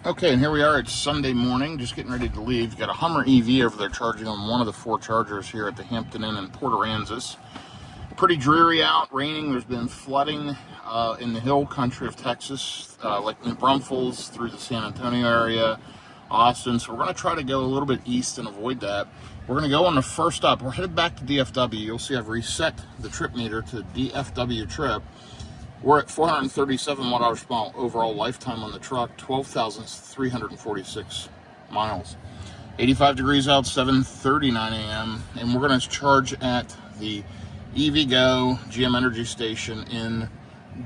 Okay, and here we are. It's Sunday morning, just getting ready to leave. Got a Hummer EV over there charging on one of the 4 chargers here at the Hampton Inn in Port Aransas. Pretty dreary out, raining. There's been flooding in the hill country of Texas, like New Braunfels through the San Antonio area, Austin. So we're going to try to go a little bit east and avoid that. We're going to go on the first stop. We're headed back to DFW. You'll see I've reset the trip meter to DFW trip. We're at 437 watt-hours per mile overall lifetime on the truck, 12,346 miles. 85 degrees out, 7:39 a.m. And we're going to charge at the EVgo GM Energy Station in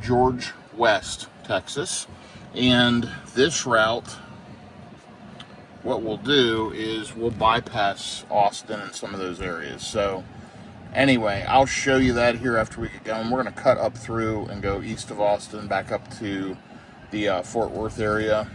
George West, Texas. And this route, what we'll do is we'll bypass Austin and some of those areas. So anyway, I'll show you that here after we get going. We're going to cut up through and go east of Austin, back up to the Fort Worth area.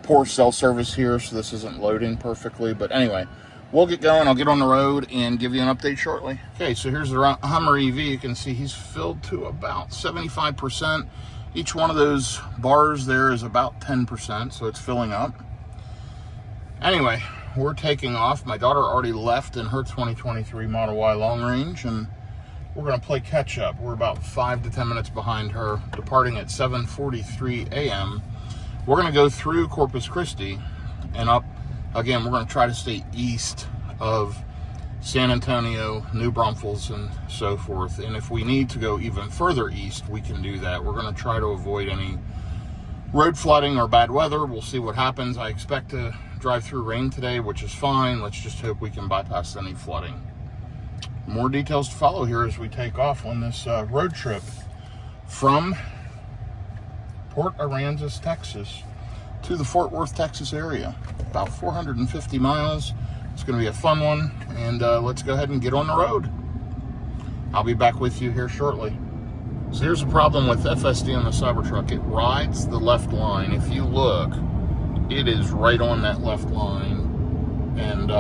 Poor cell service here, so this isn't loading perfectly. But anyway, we'll get going. I'll get on the road and give you an update shortly. Okay, so here's the Hummer EV. You can see he's filled to about 75%. Each one of those bars there is about 10%, so it's filling up. Anyway, we're taking off. My daughter already left in her 2023 Model Y long range, and we're going to play catch up. We're about 5 to 10 minutes behind her, departing at 7:43 a.m. We're going to go through Corpus Christi and up. Again, we're going to try to stay east of San Antonio, New Braunfels, and so forth. And if we need to go even further east, we can do that. We're going to try to avoid any road flooding or bad weather. We'll see what happens. I expect to drive through rain today, which is fine. Let's just hope we can bypass any flooding. More details to follow here as we take off on this road trip from Port Aransas, Texas to the Fort Worth, Texas area. About 450 miles. It's going to be a fun one, and let's go ahead and get on the road. I'll be back with you here shortly. So here's the problem with FSD on the Cybertruck. It rides the left line. If you look, it is right on that left line, and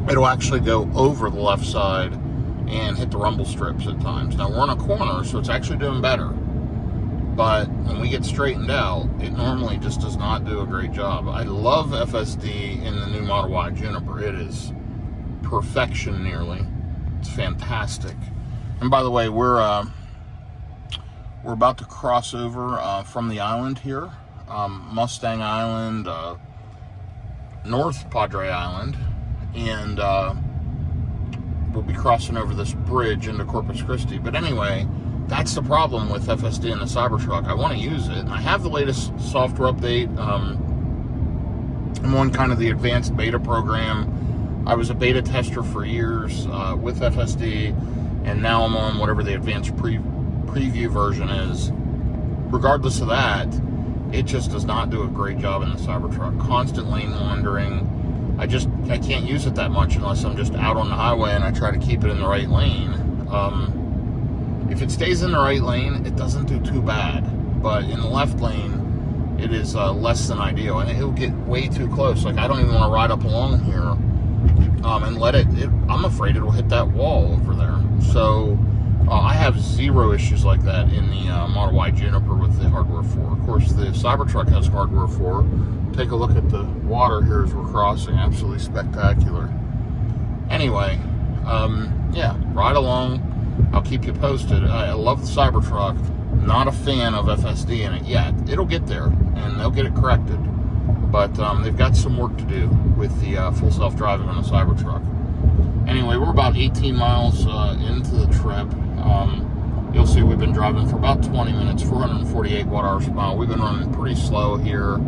it'll actually go over the left side and hit the rumble strips at times. Now we're in a corner, so it's actually doing better, but when we get straightened out, it normally just does not do a great job. I love FSD in the new Model Y Juniper. It is perfection nearly. It's fantastic. And by the way, we're about to cross over from the island here. Mustang Island, North Padre Island, and we'll be crossing over this bridge into Corpus Christi. But anyway, that's the problem with FSD and the Cybertruck. I want to use it, and I have the latest software update. I'm on kind of the advanced beta program. I was a beta tester for years with FSD, and now I'm on whatever the advanced preview version is. Regardless of that, it just does not do a great job in the Cybertruck. Constant lane wandering. I can't use it that much unless I'm just out on the highway and I try to keep it in the right lane. If it stays in the right lane, it doesn't do too bad. But in the left lane, it is less than ideal. And it'll get way too close. Like, I don't even want to ride up along here and let it I'm afraid it'll hit that wall over there. So I have zero issues like that in the Model Y Juniper with the hardware 4. Of course, the Cybertruck has hardware 4. Take a look at the water here as we're crossing. Absolutely spectacular. Anyway, yeah, ride along. I'll keep you posted. I love the Cybertruck. Not a fan of FSD in it yet. It'll get there, and they'll get it corrected. But they've got some work to do with the full self-driving on the Cybertruck. Anyway, we're about 18 miles into the trip. You'll see we've been driving for about 20 minutes, 448 watt-hours per mile. We've been running pretty slow here.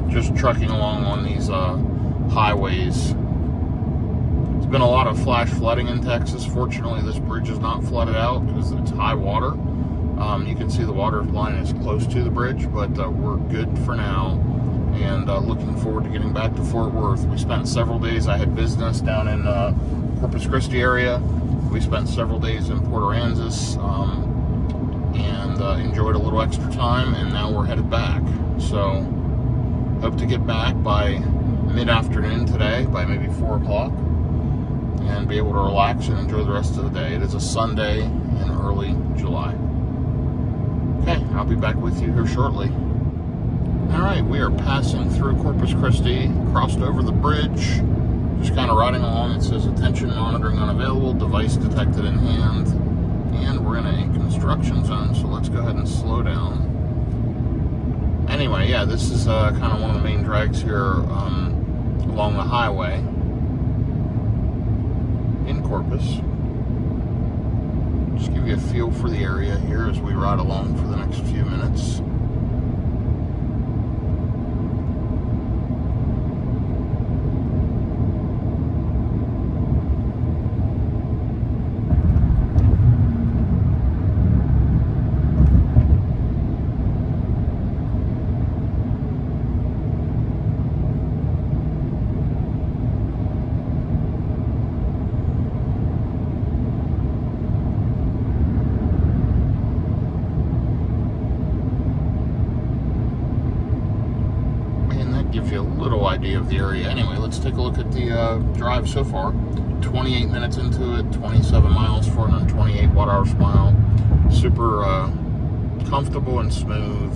Just trucking along on these highways. There's been a lot of flash flooding in Texas. Fortunately, this bridge is not flooded out because it's high water. You can see the water line is close to the bridge, but we're good for now. And looking forward to getting back to Fort Worth. We spent several days. I had business down in Corpus Christi area. We spent several days in Port Aransas and enjoyed a little extra time, and now we're headed back. So hope to get back by mid-afternoon today, by maybe 4 o'clock, and be able to relax and enjoy the rest of the day. It is a Sunday in early July. Okay, I'll be back with you here shortly. All right, we are passing through Corpus Christi, crossed over the bridge, just kind of riding along. It says attention monitoring unavailable, device detected in hand, and we're in a construction zone, so let's go ahead and slow down. Anyway, yeah, this is kind of one of the main drags here along the highway in Corpus. Just give you a feel for the area here as we ride along for the next few minutes. Gives you a little idea of the area. Anyway, let's take a look at the drive so far. 28 minutes into it, 27 miles, 428 watt-hours per mile. Super comfortable and smooth.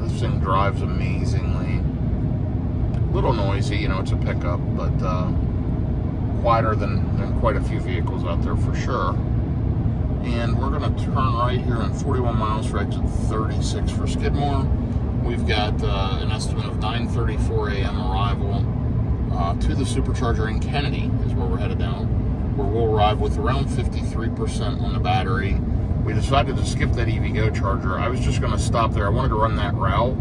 This thing drives amazingly. A little noisy, you know, it's a pickup, but quieter than quite a few vehicles out there for sure. And we're going to turn right here on 41 miles for exit 36 for Skidmore. We've got an estimate of 9:34 a.m. arrival to the supercharger in Kenedy is where we're headed down, where we'll arrive with around 53% on the battery. We decided to skip that EVgo charger. I was just going to stop there. I wanted to run that route,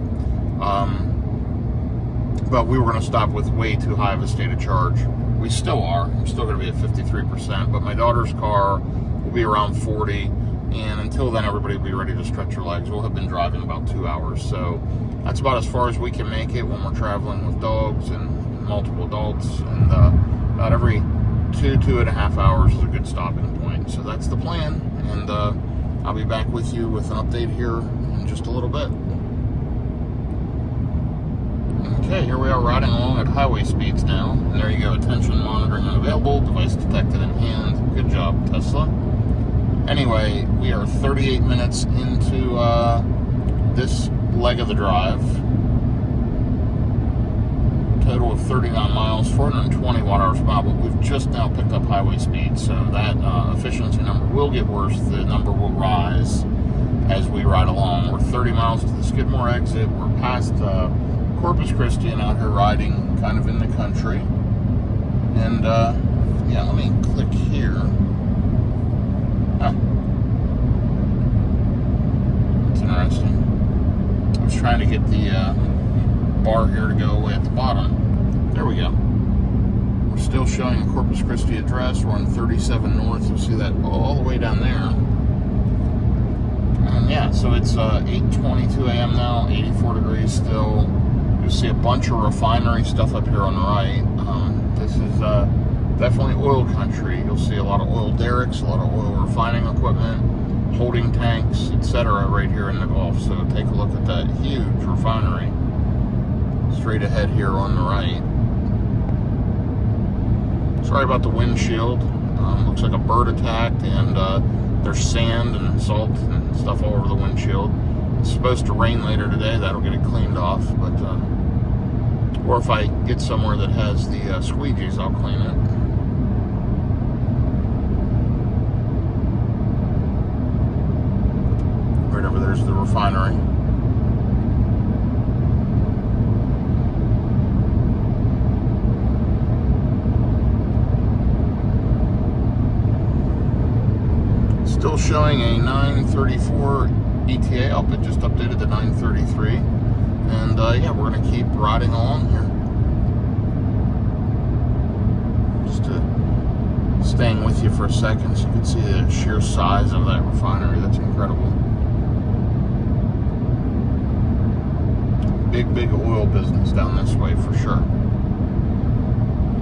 but we were going to stop with way too high of a state of charge. We still are. I'm still going to be at 53%, but my daughter's car will be around 40. And until then, everybody will be ready to stretch their legs. We'll have been driving about 2 hours. So that's about as far as we can make it when we're traveling with dogs and multiple adults. And about every 2.5 hours is a good stopping point. So that's the plan. And I'll be back with you with an update here in just a little bit. Okay, here we are riding along at highway speeds now. And there you go. Attention monitoring unavailable. Device detected in hand. Good job, Tesla. Anyway, we are 38 minutes into this leg of the drive. Total of 39 miles, 420 watt-hours per mile, but we've just now picked up highway speed, so that efficiency number will get worse. The number will rise as we ride along. We're 30 miles to the Skidmore exit. We're past Corpus Christi and out here riding kind of in the country. And, yeah, let me click here. That's interesting. I was trying to get the bar here to go away at the bottom. There we go. We're still showing the Corpus Christi address. We're on 37 North. You'll see that all the way down there. And yeah, so it's 8:22 a.m. now, 84 degrees still. You'll see a bunch of refinery stuff up here on the right. This is definitely oil country. You'll see a lot of oil derricks, a lot of oil refining equipment, holding tanks, etc. right here in the Gulf. So take a look at that huge refinery straight ahead here on the right. Sorry about the windshield. Looks like a bird attacked, and there's sand and salt and stuff all over the windshield. It's supposed to rain later today. That'll get it cleaned off, but or if I get somewhere that has the squeegees, I'll clean it. Right over there's the refinery. Still showing a 934 ETA up. It just updated to 933. And yeah, we're going to keep riding along here. Just staying with you for a second so you can see the sheer size of that refinery. That's incredible. Big oil business down this way for sure.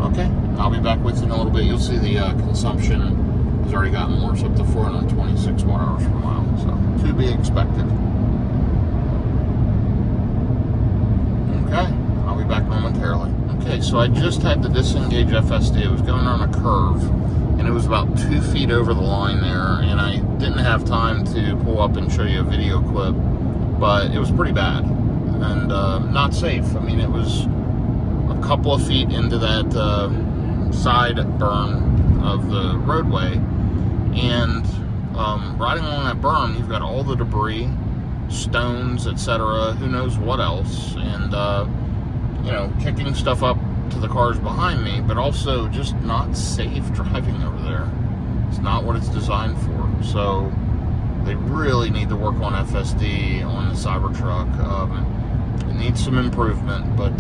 Okay, I'll be back with you in a little bit. You'll see the consumption has already gotten worse, up to 426 watt-hours per mile. So, to be expected. Okay, I'll be back momentarily. Okay, so I just had to disengage FSD. It was going on a curve, and and it was about 2 feet over the line there, and I didn't have time to pull up and show you a video clip, but it was pretty bad, and not safe. I mean, it was a couple of feet into that side berm of the roadway, and riding along that berm, you've got all the debris, stones, etc., who knows what else, and you know, kicking stuff up to the cars behind me, but also just not safe driving over there. It's not what it's designed for. So they really need to work on FSD on the Cybertruck. It needs some improvement, but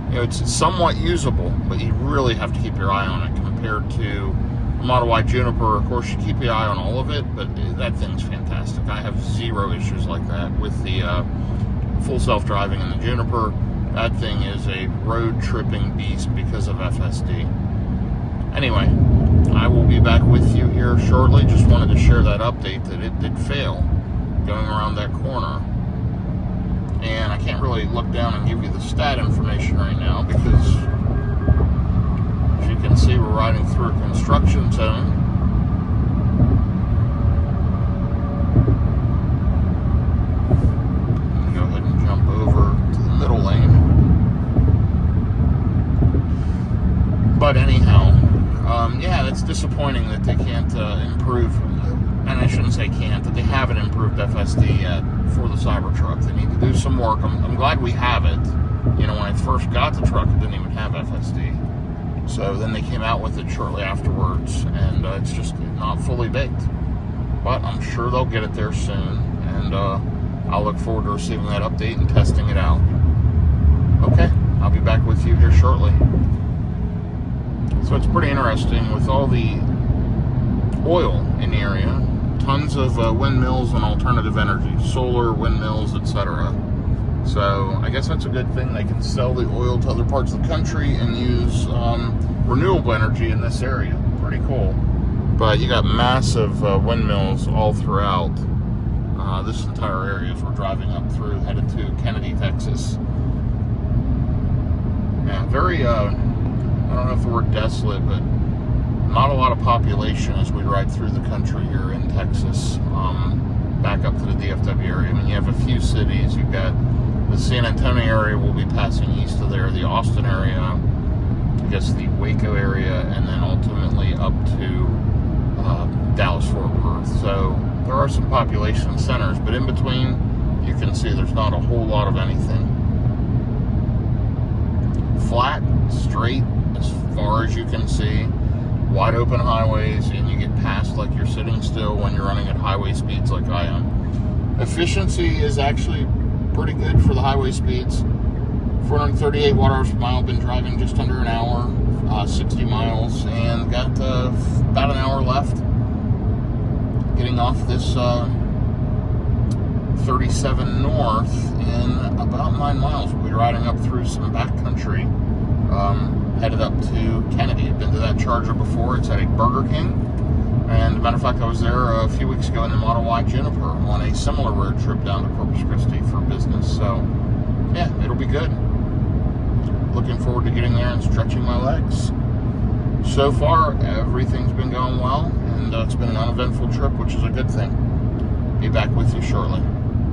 you know, it's somewhat usable, but you really have to keep your eye on it compared to the Model Y Juniper. Of course, you keep your eye on all of it, but that thing's fantastic. I have zero issues like that with the full self-driving in the Juniper. That thing is a road-tripping beast because of FSD. Anyway, I will be back with you here shortly. Just wanted to share that update that it did fail going around that corner. And I can't really look down and give you the stat information right now because, as you can see, we're riding through a construction zone. Go ahead and jump over to the middle lane. But anyhow, yeah, it's disappointing that they can't improve, and I shouldn't say can't, that they haven't improved FSD yet for the Cybertruck. They need to do some work. I'm glad we have it. You know, when I first got the truck, it didn't even have FSD. So then they came out with it shortly afterwards, and it's just not fully baked. But I'm sure they'll get it there soon, and I'll look forward to receiving that update and testing it out. Okay, I'll be back with you here shortly. So it's pretty interesting with all the oil in the area, tons of windmills and alternative energy, solar, windmills, etc. So I guess that's a good thing. They can sell the oil to other parts of the country and use renewable energy in this area. Pretty cool. But you got massive windmills all throughout this entire area as we're driving up through, headed to Kenedy, Texas. Yeah, very, I don't know if the word desolate, but not a lot of population as we ride through the country here in Texas, back up to the DFW area. I mean, you have a few cities. You've got the San Antonio area, we'll be passing east of there, the Austin area, I guess the Waco area, and then ultimately up to Dallas-Fort Worth. So there are some population centers, but in between, you can see there's not a whole lot of anything. Flat, straight, as far as you can see, wide open highways, and you get past like you're sitting still when you're running at highway speeds like I am. Efficiency is actually pretty good for the highway speeds. 438 watt-hours per mile, been driving just under an hour, 60 miles, and got about an hour left. Getting off this 37 north in about 9 miles. We'll be riding up through some backcountry, headed up to Kenedy. I've been to that charger before. It's at a Burger King. And as a matter of fact, I was there a few weeks ago in the Model Y Juniper on a similar road trip down to Corpus Christi for business. So, yeah, it'll be good. Looking forward to getting there and stretching my legs. So far, everything's been going well, and it's been an uneventful trip, which is a good thing. Be back with you shortly.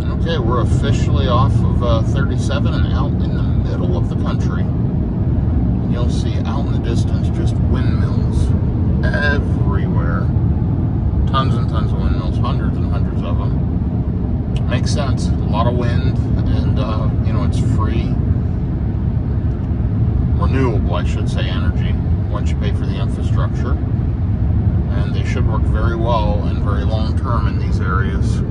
Okay, we're officially off of 37 and out in the middle of the country. And you'll see out in the distance just windmills everywhere. Tons and tons of windmills, hundreds and hundreds of them. Makes sense. A lot of wind, and you know, it's free, renewable, I should say, energy once you pay for the infrastructure. And they should work very well and very long term in these areas.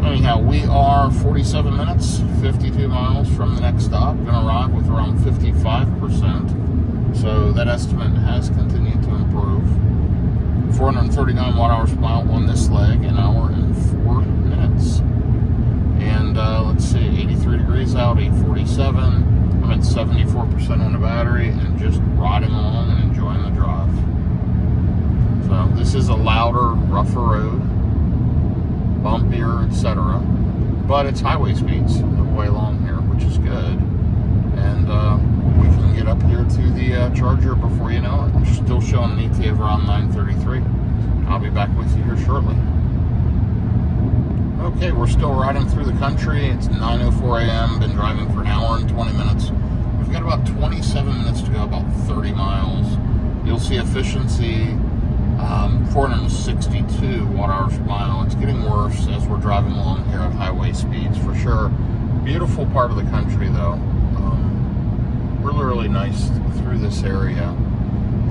Anyhow, we are 47 minutes, 52 miles from the next stop. Going to arrive with around 55%. So that estimate has continued to improve. 439 watt-hours per mile on this leg, an hour and 4 minutes. And let's see, 83 degrees out, 847. I'm at 74% on the battery and just riding along and enjoying the drive. So this is a louder, rougher road, bumpier, etc. But it's highway speeds the way along here, which is good. And we can get up here to the charger before you know it. I'm still showing an ETA of around 9:33. I'll be back with you here shortly. Okay, we're still riding through the country. It's 9:04 a.m. Been driving for an hour and 20 minutes. We've got about 27 minutes to go, about 30 miles. You'll see efficiency 462 watt-hours per mile. It's getting worse as we're driving along here at highway speeds for sure. Beautiful part of the country though. Really, really nice through this area.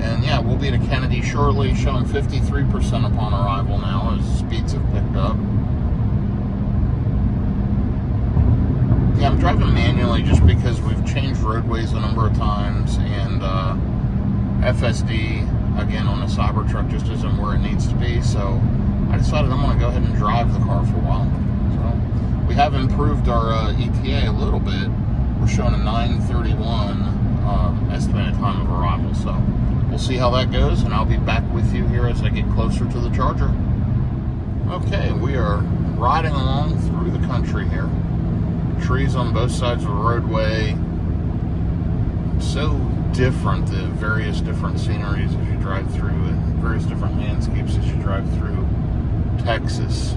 And yeah, we'll be to Kenedy shortly, showing 53% upon arrival now as speeds have picked up. Yeah, I'm driving manually just because we've changed roadways a number of times, and FSD, again, on the Cybertruck just isn't where it needs to be, so I decided I'm going to go ahead and drive the car for a while. So we have improved our ETA a little bit. We're showing a 9:31 estimated time of arrival, so we'll see how that goes, and I'll be back with you here as I get closer to the charger. Okay, we are riding along through the country here. Trees on both sides of the roadway. So different, the various different sceneries as you drive through, and various different landscapes as you drive through Texas.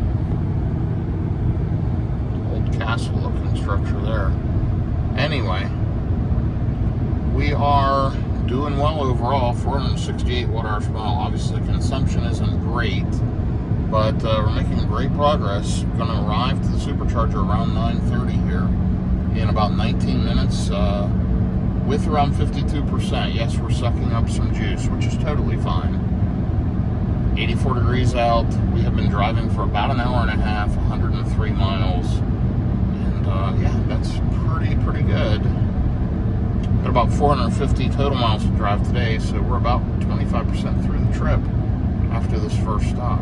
Old castle looking structure there. Anyway, we are doing well overall. 468 watt-hours per mile. Obviously consumption isn't great, but we're making great progress. We're going to arrive to the supercharger around 9:30 here in about 19 minutes with around 52%. Yes, we're sucking up some juice, which is totally fine. 84 degrees out. We have been driving for about an hour and a half, 103 miles. And yeah, that's pretty good. Got about 450 total miles to drive today, so we're about 25% through the trip after this first stop.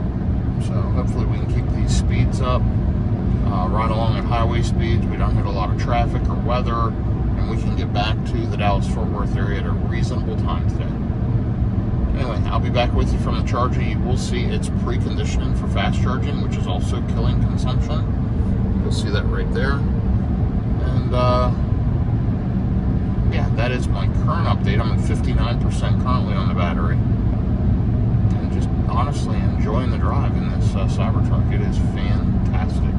So hopefully we can keep these speeds up, right along at highway speeds. We don't hit a lot of traffic or weather, and we can get back to the Dallas-Fort Worth area at a reasonable time today. Anyway, I'll be back with you from the charger. You will see it's preconditioning for fast charging, which is also killing consumption. You'll see that right there. And yeah, that is my current update. I'm at 59% currently on the battery. Honestly enjoying the drive in this Cybertruck. It is fantastic.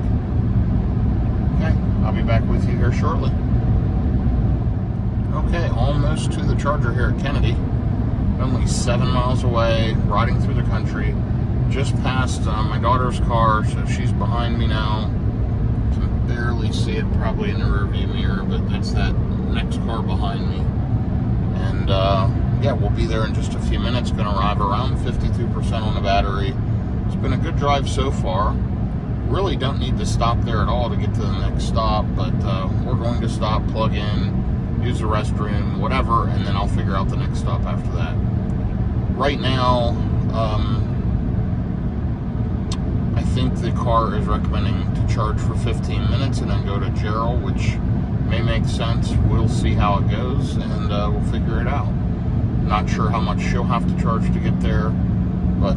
Okay, I'll be back with you here shortly. Okay, almost to the charger here at Kenedy. Only 7 miles away, riding through the country. Just past my daughter's car, so she's behind me now. Can barely see it probably in the rearview mirror, but that's that next car behind me. And yeah, we'll be there in just a few minutes. Going to arrive around 52% on the battery. It's been a good drive so far. Really don't need to stop there at all to get to the next stop, but we're going to stop, plug in, use the restroom, whatever, and then I'll figure out the next stop after that. Right now, I think the car is recommending to charge for 15 minutes and then go to Jarrell, which may make sense. We'll see how it goes, and we'll figure it out. Not sure how much she'll have to charge to get there, but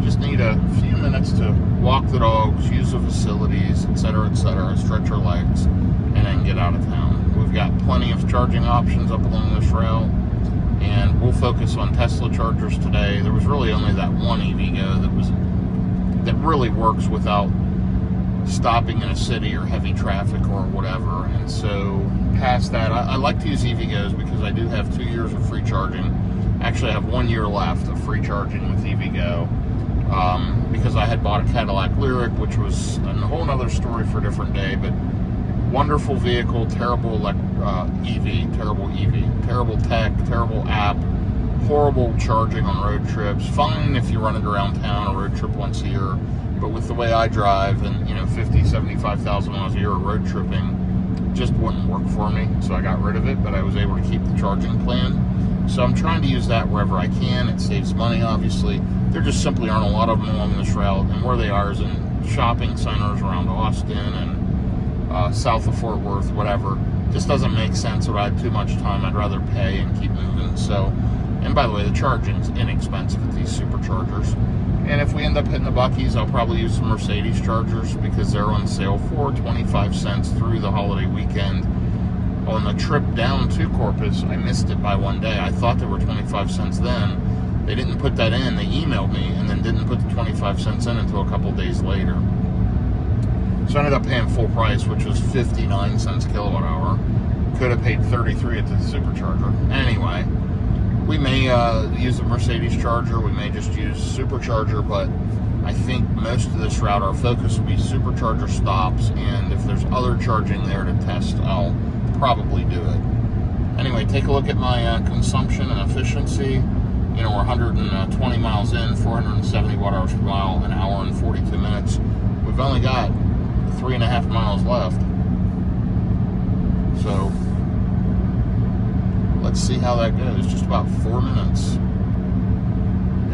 just need a few minutes to walk the dogs, use the facilities, etc., stretch her legs, and then get out of town. We've got plenty of charging options up along this rail, and we'll focus on Tesla chargers today. There was really only that one EVgo that really works without stopping in a city or heavy traffic or whatever. And so past that, I like to use EVgos because I do have 2 years of free charging. Actually, I have 1 year left of free charging with EVgo, because I had bought a Cadillac Lyriq, which was a whole nother story for a different day, but wonderful vehicle, terrible EV, terrible tech, terrible app, horrible charging on road trips. Fine if you run it around town, a road trip once a year, but with the way I drive and 50, 75,000 miles a year of road tripping, just wouldn't work for me. So I got rid of it, but I was able to keep the charging plan. So I'm trying to use that wherever I can. It saves money, obviously. There just simply aren't a lot of them along this route, and where they are is in shopping centers around Austin and south of Fort Worth, whatever. Just doesn't make sense or I have too much time. I'd rather pay and keep moving. So, and by the way, the charging's inexpensive at these superchargers. And if we end up hitting the Buc-ee's, I'll probably use some Mercedes chargers because they're on sale for 25 cents through the holiday weekend. On the trip down to Corpus, I missed it by 1 day. I thought they were 25 cents then. They didn't put that in. They emailed me and then didn't put the 25 cents in until a couple days later. So I ended up paying full price, which was 59 cents a kilowatt hour. Could have paid 33 at the supercharger. Anyway, we may use the Mercedes charger. We may just use supercharger, but I think most of this route, our focus will be supercharger stops, and if there's other charging there to test, I'll probably do it. Anyway, take a look at my consumption and efficiency. You know, we're 120 miles in, 470 watt hours per mile, an hour and 42 minutes. We've only got 3.5 miles left. So let's see how that goes. Just about 4 minutes.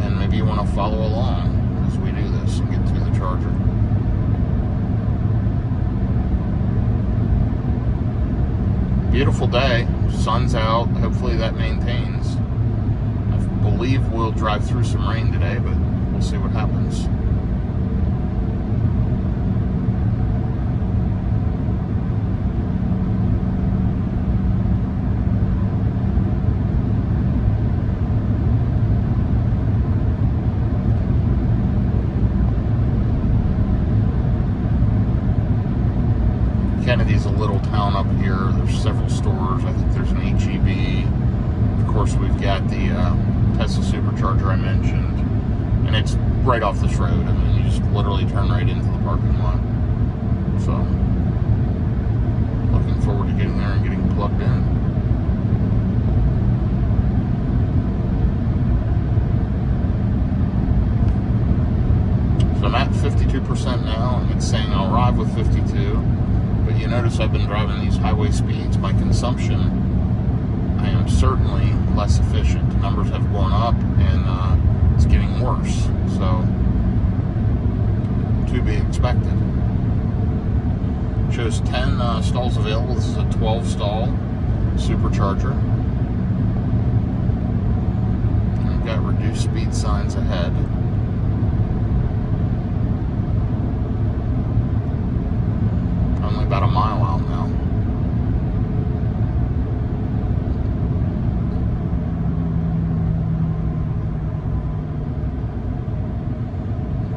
And maybe you want to follow along as we do this and get to the charger. Beautiful day. Sun's out. Hopefully that maintains. I believe we'll drive through some rain today, but we'll see what happens. Kenedy's a little town up here. There's several stores. I think there's an HEB. Of course, we've got the Tesla supercharger I mentioned. And it's right off this road. I mean, you just literally turn right into the parking lot. So, looking forward to getting there and getting plugged in. So I'm at 52% now, and it's saying I'll arrive with 52. But you notice I've been driving these highway speeds. My consumption, I am certainly less efficient. The numbers have gone up, and it's getting worse. So, to be expected. Shows 10 stalls available. This is a 12 stall supercharger. We've got reduced speed signs ahead. Only about a mile out now.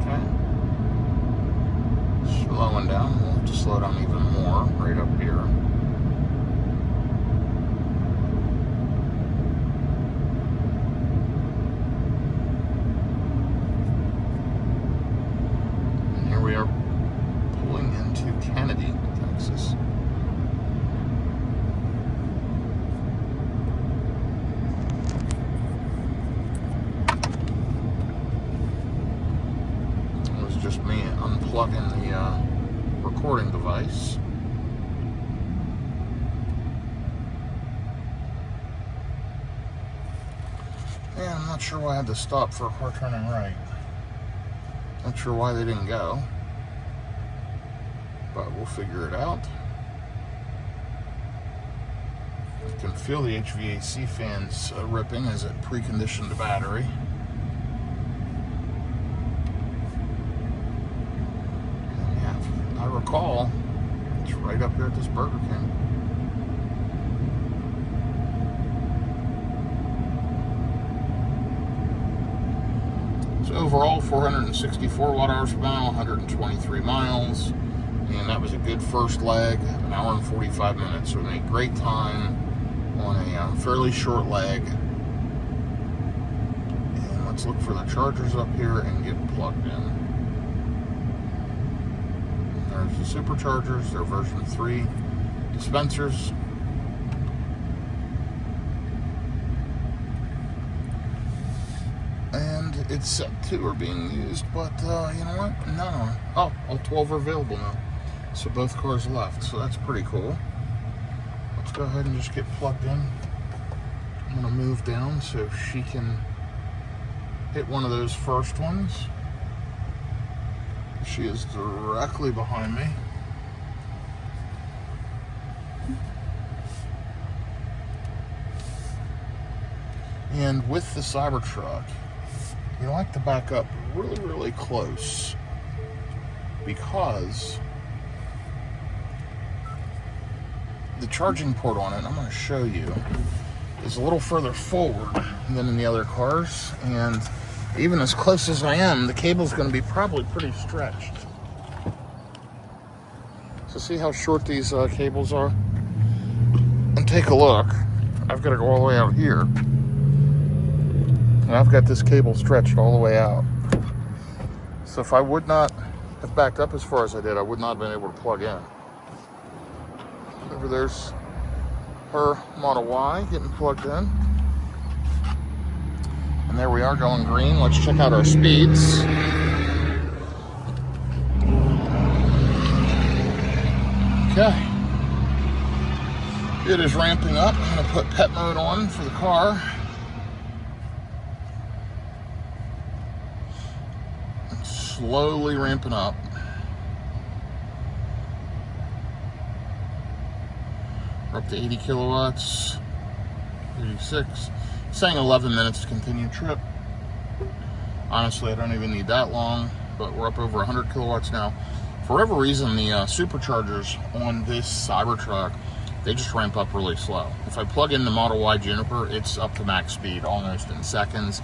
Okay. Slowing down. We'll have to slow down even more right up here. And here we are pulling into Kenedy, Texas. It was just me unplugging the recording device. And I'm not sure why I had to stop for a car turning right. Not sure why they didn't go. But we'll figure it out. You can feel the HVAC fans ripping as it preconditioned the battery. And yeah, if I recall, it's right up here at this Burger King. So overall, 464 watt hours per mile, 123 miles. And that was a good first leg, an hour and 45 minutes. So we made great time on a fairly short leg. And let's look for the chargers up here and get plugged in. There's the superchargers, they're version 3 dispensers. And it's set 2 are being used, but you know what? No. Oh, all 12 are available now. So both cars left, so that's pretty cool. Let's go ahead and just get plugged in. I'm gonna move down so she can hit one of those first ones. She is directly behind me. And with the Cybertruck, you like to back up really, really close the charging port on it, I'm going to show you, is a little further forward than in the other cars. And even as close as I am, the cable's going to be probably pretty stretched. So see how short these cables are? And take a look. I've got to go all the way out here. And I've got this cable stretched all the way out. So if I would not have backed up as far as I did, I would not have been able to plug in. Over there's her Model Y getting plugged in. And there we are going green. Let's check out our speeds. Okay. It is ramping up. I'm going to put pet mode on for the car. It's slowly ramping up. We're up to 80 kilowatts. 86. Saying 11 minutes to continue trip. Honestly, I don't even need that long, but we're up over 100 kilowatts now. For whatever reason, the superchargers on this Cybertruck, they just ramp up really slow. If I plug in the Model Y Juniper, it's up to max speed almost in seconds.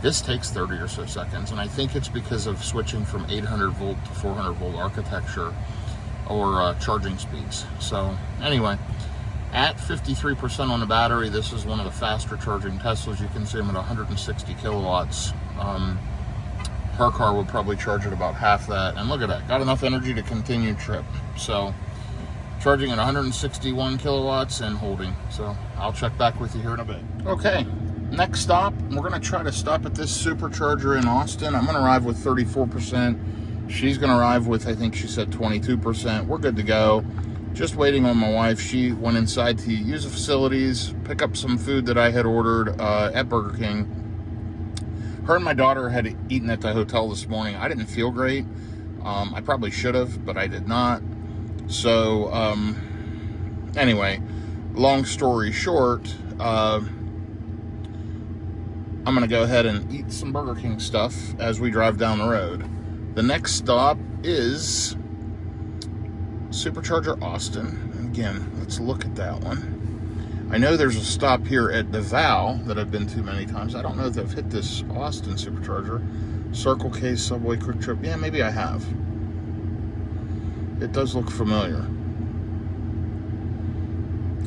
This takes 30 or so seconds, and I think it's because of switching from 800 volt to 400 volt architecture or charging speeds. So anyway, at 53% on the battery, this is one of the faster charging Teslas. You can see them at 160 kilowatts. Her car would probably charge at about half that. And look at that, got enough energy to continue trip. So charging at 161 kilowatts and holding. So I'll check back with you here in a bit. Okay, next stop, we're gonna try to stop at this supercharger in Austin. I'm gonna arrive with 34%. She's gonna arrive with, I think she said 22%. We're good to go. Just waiting on my wife. She went inside to use the facilities, pick up some food that I had ordered at Burger King. Her and my daughter had eaten at the hotel this morning. I didn't feel great. I probably should have, but I did not. So, anyway, long story short, I'm going to go ahead and eat some Burger King stuff as we drive down the road. The next stop is Supercharger Austin. Again, let's look at that one. I know there's a stop here at the Val that I've been to many times. I don't know if I've hit this Austin Supercharger. Circle K, Subway, Quick Trip. Yeah, maybe I have. It does look familiar.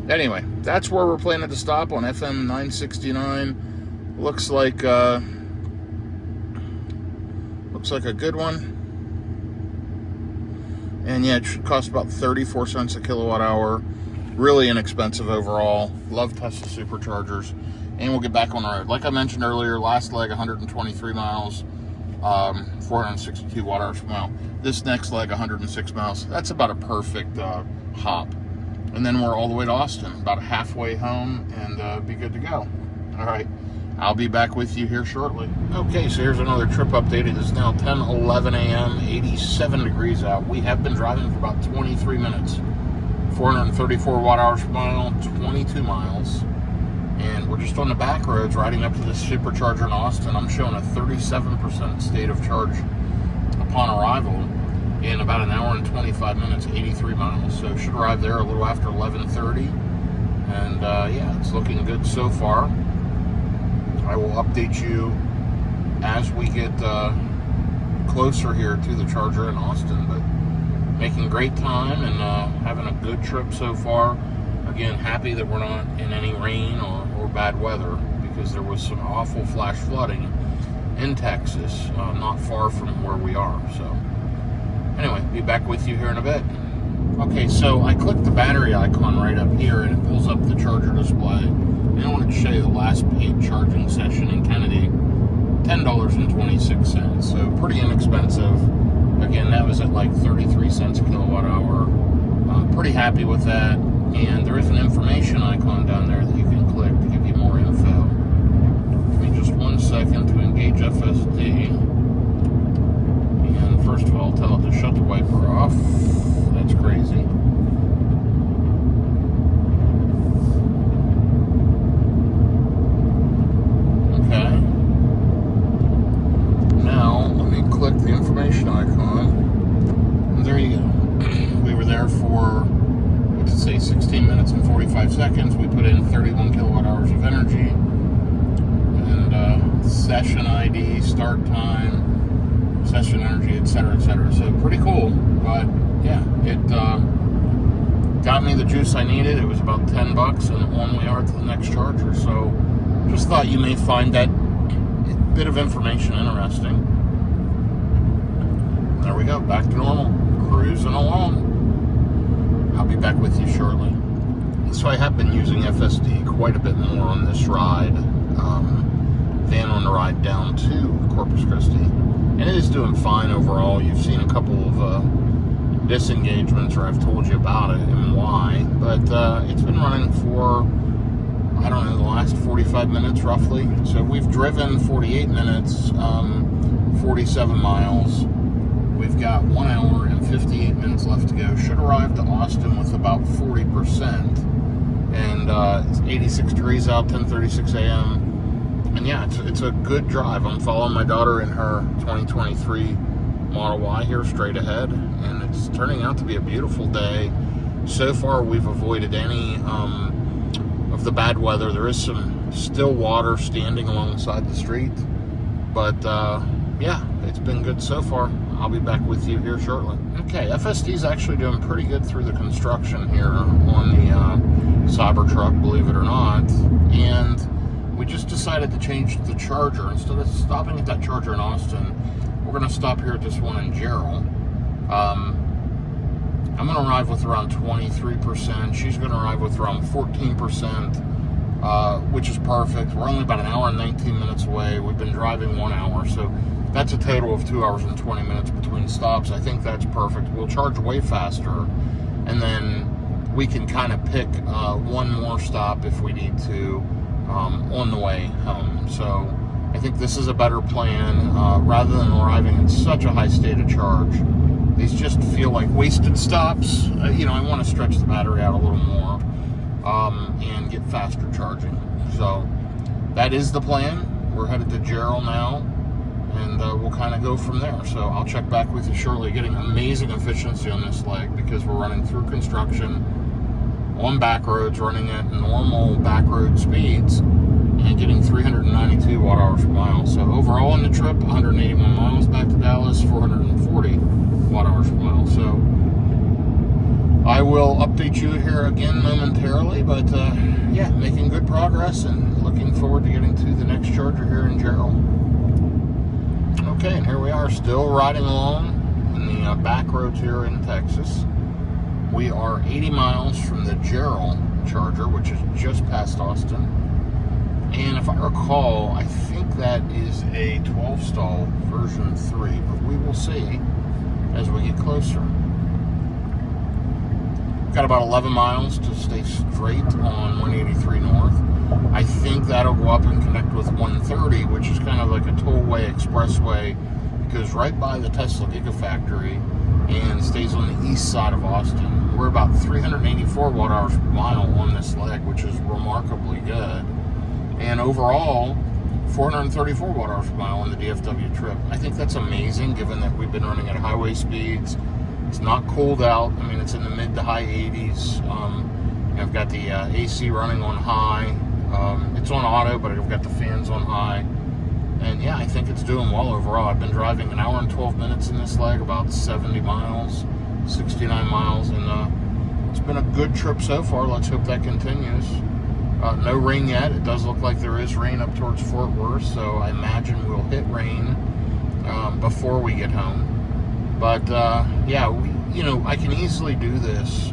Anyway, that's where we're planning to stop on FM 969. Looks like a good one. And yeah, it should cost about 34 cents a kilowatt hour. Really inexpensive overall. Love Tesla superchargers. And we'll get back on the road. Like I mentioned earlier, last leg 123 miles, 462 watt hours per mile. This next leg 106 miles. That's about a perfect hop. And then we're all the way to Austin, about halfway home, and be good to go. All right, I'll be back with you here shortly. Okay, so here's another trip update. It is now 10:11 a.m., 87 degrees out. We have been driving for about 23 minutes. 434 watt hours per mile, 22 miles. And we're just on the back roads riding up to this supercharger in Austin. I'm showing a 37% state of charge upon arrival in about an hour and 25 minutes, 83 miles. So should arrive there a little after 11:30. And yeah, it's looking good so far. I will update you as we get closer here to the charger in Austin. But making great time and having a good trip so far. Again, happy that we're not in any rain or bad weather, because there was some awful flash flooding in Texas, not far from where we are. So anyway, be back with you here in a bit. Okay, so I clicked the battery icon right up here and it pulls up the charger display. And I wanted to show you the last paid charging session in Kenedy, $10.26. So pretty inexpensive. Again, that was at like 33 cents a kilowatt hour. Pretty happy with that. And there is an information icon down there that you can click to give you more info. Give me just 1 second to engage FSD. And first of all, tell it to shut the wiper off. That's crazy. Okay. Now, let me click the information icon. And there you go. We were there for, what's it say, say 16 minutes and 45 seconds. We put in 31 kilowatt hours of energy, and session ID, start time, session energy, etc., etc. So pretty cool. But yeah, it got me the juice I needed. It was about $10, and on we are to the next charger. So just thought you may find that bit of information interesting. There we go, back to normal, cruising along. I'll be back with you shortly. So I have been using FSD quite a bit more on this ride than on the ride down to Corpus Christi. And it is doing fine overall. You've seen a couple of disengagements where I've told you about it and why. But it's been running for, I don't know, the last 45 minutes roughly. So we've driven 48 minutes, 47 miles. We've got 1 hour and 58 minutes left to go. Should arrive to Austin with about 40%. And it's 86 degrees out, 10:36 a.m. And yeah, it's a good drive. I'm following my daughter in her 2023 Model Y here straight ahead. And it's turning out to be a beautiful day. So far, we've avoided any of the bad weather. There is some still water standing alongside the street. But yeah, it's been good so far. I'll be back with you here shortly. Okay, FSD is actually doing pretty good through the construction here on the Cybertruck, believe it or not. And we just decided to change the charger. Instead of stopping at that charger in Austin, we're going to stop here at this one in Jarrell. I'm going to arrive with around 23%. She's going to arrive with around 14%, which is perfect. We're only about an hour and 19 minutes away. We've been driving 1 hour, so that's a total of 2 hours and 20 minutes between stops. I think that's perfect. We'll charge way faster, and then we can kind of pick one more stop if we need to on the way home. So I think this is a better plan. Rather than arriving in such a high state of charge, these just feel like wasted stops. You know, I want to stretch the battery out a little more and get faster charging. So that is the plan. We're headed to Jarrell now, and we'll kind of go from there. So I'll check back with you shortly. Getting amazing efficiency on this leg because we're running through construction on back roads, running at normal back road speeds, and getting 392 watt hours per mile. So overall on the trip, 181 miles back to Dallas, 440 watt hours per mile. So I will update you here again momentarily, but yeah, making good progress and looking forward to getting to the next charger here in Jarrell. Okay, and here we are, still riding along in the back roads here in Texas. We are 80 miles from the Jarrell charger, which is just past Austin. And if I recall, I think that is a 12-stall version 3, but we will see as we get closer. Got about 11 miles to stay straight on 183 North. I think that'll go up and connect with 130, which is kind of like a tollway expressway. It goes right by the Tesla Gigafactory and stays on the east side of Austin. We're about 384 watt hours per mile on this leg, which is remarkably good. And overall, 434 watt hours per mile on the DFW trip. I think that's amazing given that we've been running at highway speeds. It's not cold out. I mean, it's in the mid to high 80s. I've got the AC running on high. It's on auto, but I've got the fans on high. And yeah, I think it's doing well overall. I've been driving an hour and 12 minutes in this leg, about 70 miles, 69 miles, and it's been a good trip so far. Let's hope that continues. No rain yet. It does look like there is rain up towards Fort Worth, so I imagine we'll hit rain before we get home. But yeah, I can easily do this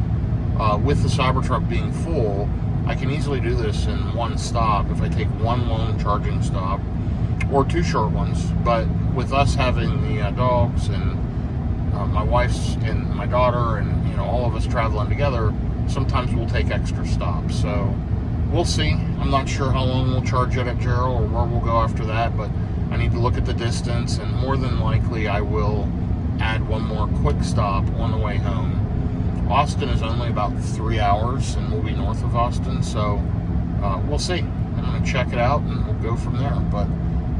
with the Cybertruck being full. I can easily do this in one stop if I take one long charging stop or two short ones. But with us having the dogs and my wife's and my daughter and all of us traveling together, sometimes we'll take extra stops. So we'll see. I'm not sure how long we'll charge it at Jarrell or where we'll go after that, but I need to look at the distance, and more than likely I will add one more quick stop on the way home. Austin is only about 3 hours, and we'll be north of Austin, so we'll see. I'm going to check it out, and we'll go from there. But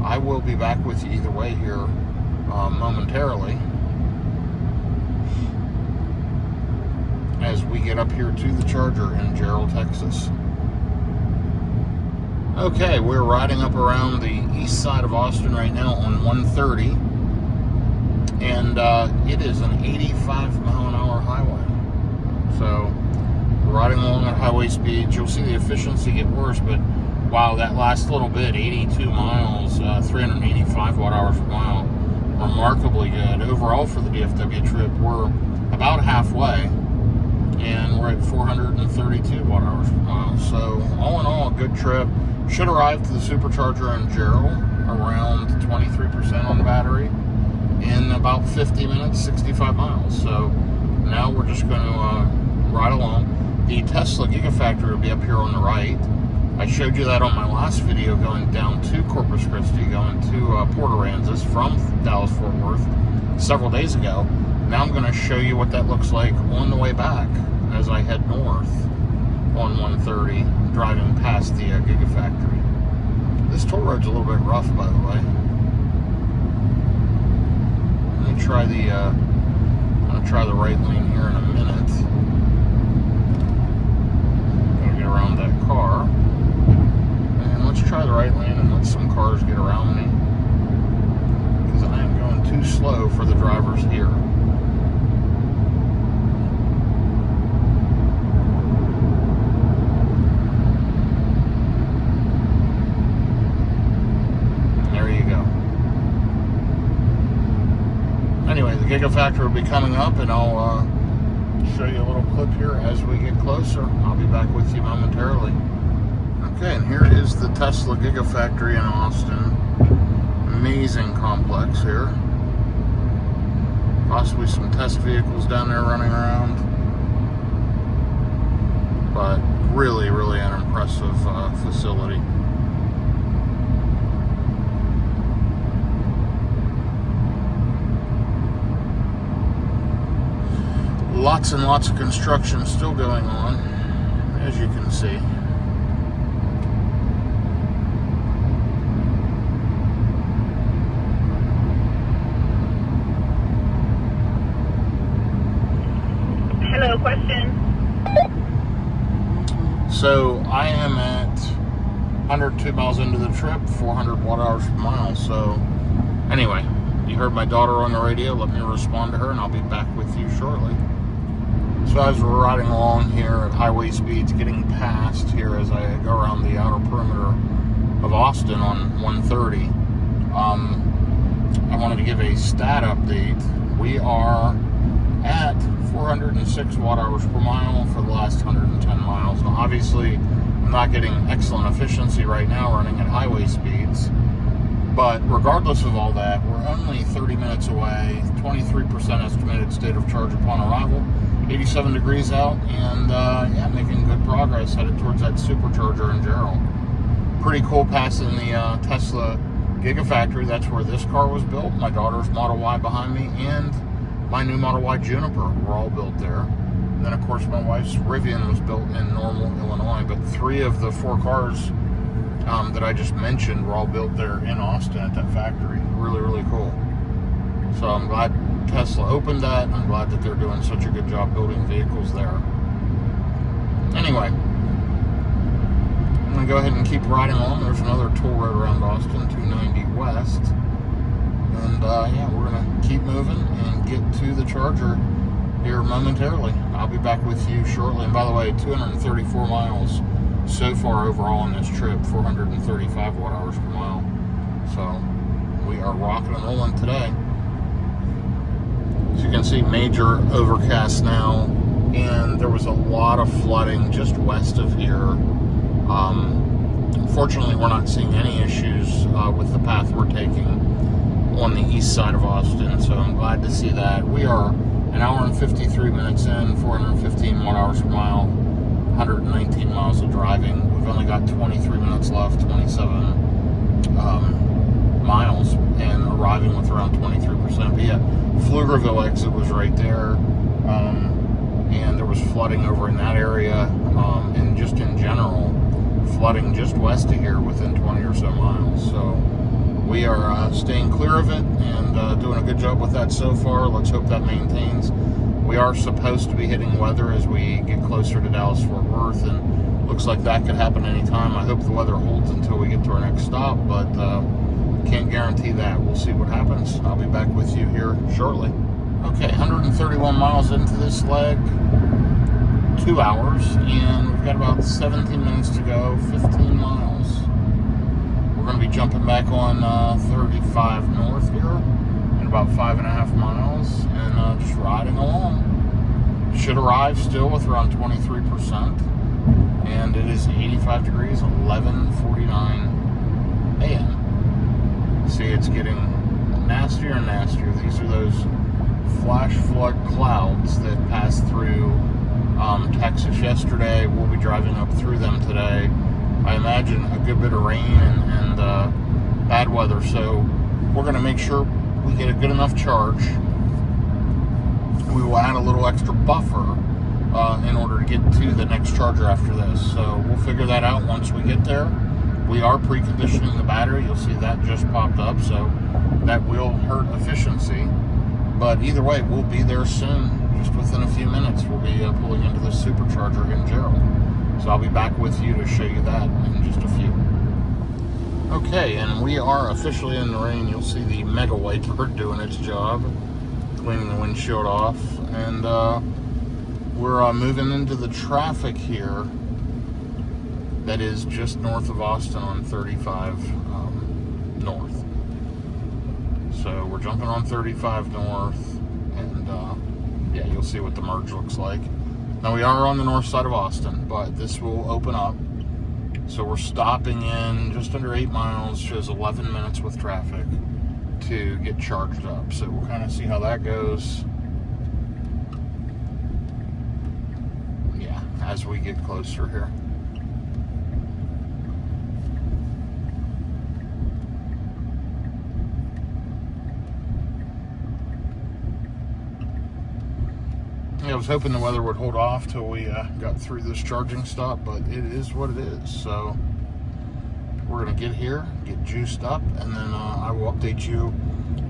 I will be back with you either way here momentarily as we get up here to the charger in Jarrell, Texas. Okay, we're riding up around the east side of Austin right now on 130, and it is an 85-mile-an-hour highway. So, we're riding along at highway speeds. You'll see the efficiency get worse, but wow, that last little bit, 82 miles, 385 watt-hours per mile, remarkably good. Overall for the DFW trip, we're about halfway, and we're at 432 watt-hours per mile. So, all in all, a good trip. Should arrive to the supercharger in Jarrell around 23% on the battery in about 50 minutes, 65 miles. So now we're just going to ride along. The Tesla Gigafactory will be up here on the right. I showed you that on my last video going down to Corpus Christi, going to Port Aransas from Dallas-Fort Worth several days ago. Now I'm going to show you what that looks like on the way back as I head north on 130, driving past the Gigafactory. This toll road's a little bit rough, by the way. Let me try the I'm gonna try the right lane here in a minute. Gotta get around that car, and let's try the right lane and let some cars get around me, because I am going too slow for the drivers here. Anyway, the Gigafactory will be coming up, and I'll show you a little clip here as we get closer. I'll be back with you momentarily. Okay, and here is the Tesla Gigafactory in Austin. Amazing complex here. Possibly some test vehicles down there running around. But really, really an impressive facility. Lots and lots of construction still going on, as you can see. Hello, question. So I am at 102 miles into the trip, 400 watt-hours per mile. So anyway, you heard my daughter on the radio. Let me respond to her, and I'll be back with you shortly. So as we're riding along here at highway speeds, getting past here as I go around the outer perimeter of Austin on 130, I wanted to give a stat update. We are at 406 watt-hours per mile for the last 110 miles. Now, obviously, I'm not getting excellent efficiency right now running at highway speeds, but regardless of all that, we're only 30 minutes away, 23% estimated state of charge upon arrival, 87 degrees out, and yeah, making good progress headed towards that supercharger in Jarrell. Pretty cool passing the Tesla Gigafactory. That's where this car was built. My daughter's Model Y behind me, and my new Model Y Juniper were all built there. And then, of course, my wife's Rivian was built in Normal, Illinois. But 3 of the 4 cars that I just mentioned were all built there in Austin at that factory. Really, really cool. So I'm glad Tesla opened that. I'm glad that they're doing such a good job building vehicles there. Anyway, I'm going to go ahead and keep riding along. There's another toll road around Austin, 290 West. And yeah, we're going to keep moving and get to the charger here momentarily. I'll be back with you shortly. And by the way, 234 miles so far overall on this trip, 435 watt-hours per mile. So we are rocking and rolling today. As you can see, major overcast now, and there was a lot of flooding just west of here. Fortunately, we're not seeing any issues with the path we're taking on the east side of Austin, so I'm glad to see that. We are an hour and 53 minutes in, 415 watt-hours per mile, 119 miles of driving. We've only got 23 minutes left, 27 miles, and arriving with around 23%. But yeah, Pflugerville exit was right there, and there was flooding over in that area, and just in general, flooding just west of here within 20 or so miles. So we are staying clear of it and doing a good job with that so far. Let's hope that maintains. We are supposed to be hitting weather as we get closer to Dallas-Fort Worth, and looks like that could happen anytime. I hope the weather holds until we get to our next stop, but can't guarantee that. We'll see what happens. I'll be back with you here shortly. Okay, 131 miles into this leg, 2 hours, and we've got about 17 minutes to go, 15 miles. We're going to be jumping back on 35 north here in about 5.5 miles, and just riding along. Should arrive still with around 23%, and it is 85 degrees, 11:49 a.m. See, it's getting nastier and nastier. These are those flash flood clouds that passed through Texas yesterday. We'll be driving up through them today. I imagine a good bit of rain and bad weather, so we're going to make sure we get a good enough charge. We will add a little extra buffer in order to get to the next charger after this. So we'll figure that out once we get there. We are preconditioning the battery. You'll see that just popped up, so that will hurt efficiency. But either way, we'll be there soon. Just within a few minutes, we'll be pulling into the supercharger in Jarrell. So I'll be back with you to show you that in just a few. Okay, and we are officially in the rain. You'll see the mega wiper doing its job, cleaning the windshield off. And we're moving into the traffic here that is just north of Austin on 35 north. So we're jumping on 35 north, and yeah, you'll see what the merge looks like. Now we are on the north side of Austin, but this will open up. So we're stopping in just under 8 miles, shows 11 minutes with traffic to get charged up. So we'll kind of see how that goes. Yeah, as we get closer here. I was hoping the weather would hold off till we got through this charging stop, but it is what it is. So we're going to get here, get juiced up, and then I will update you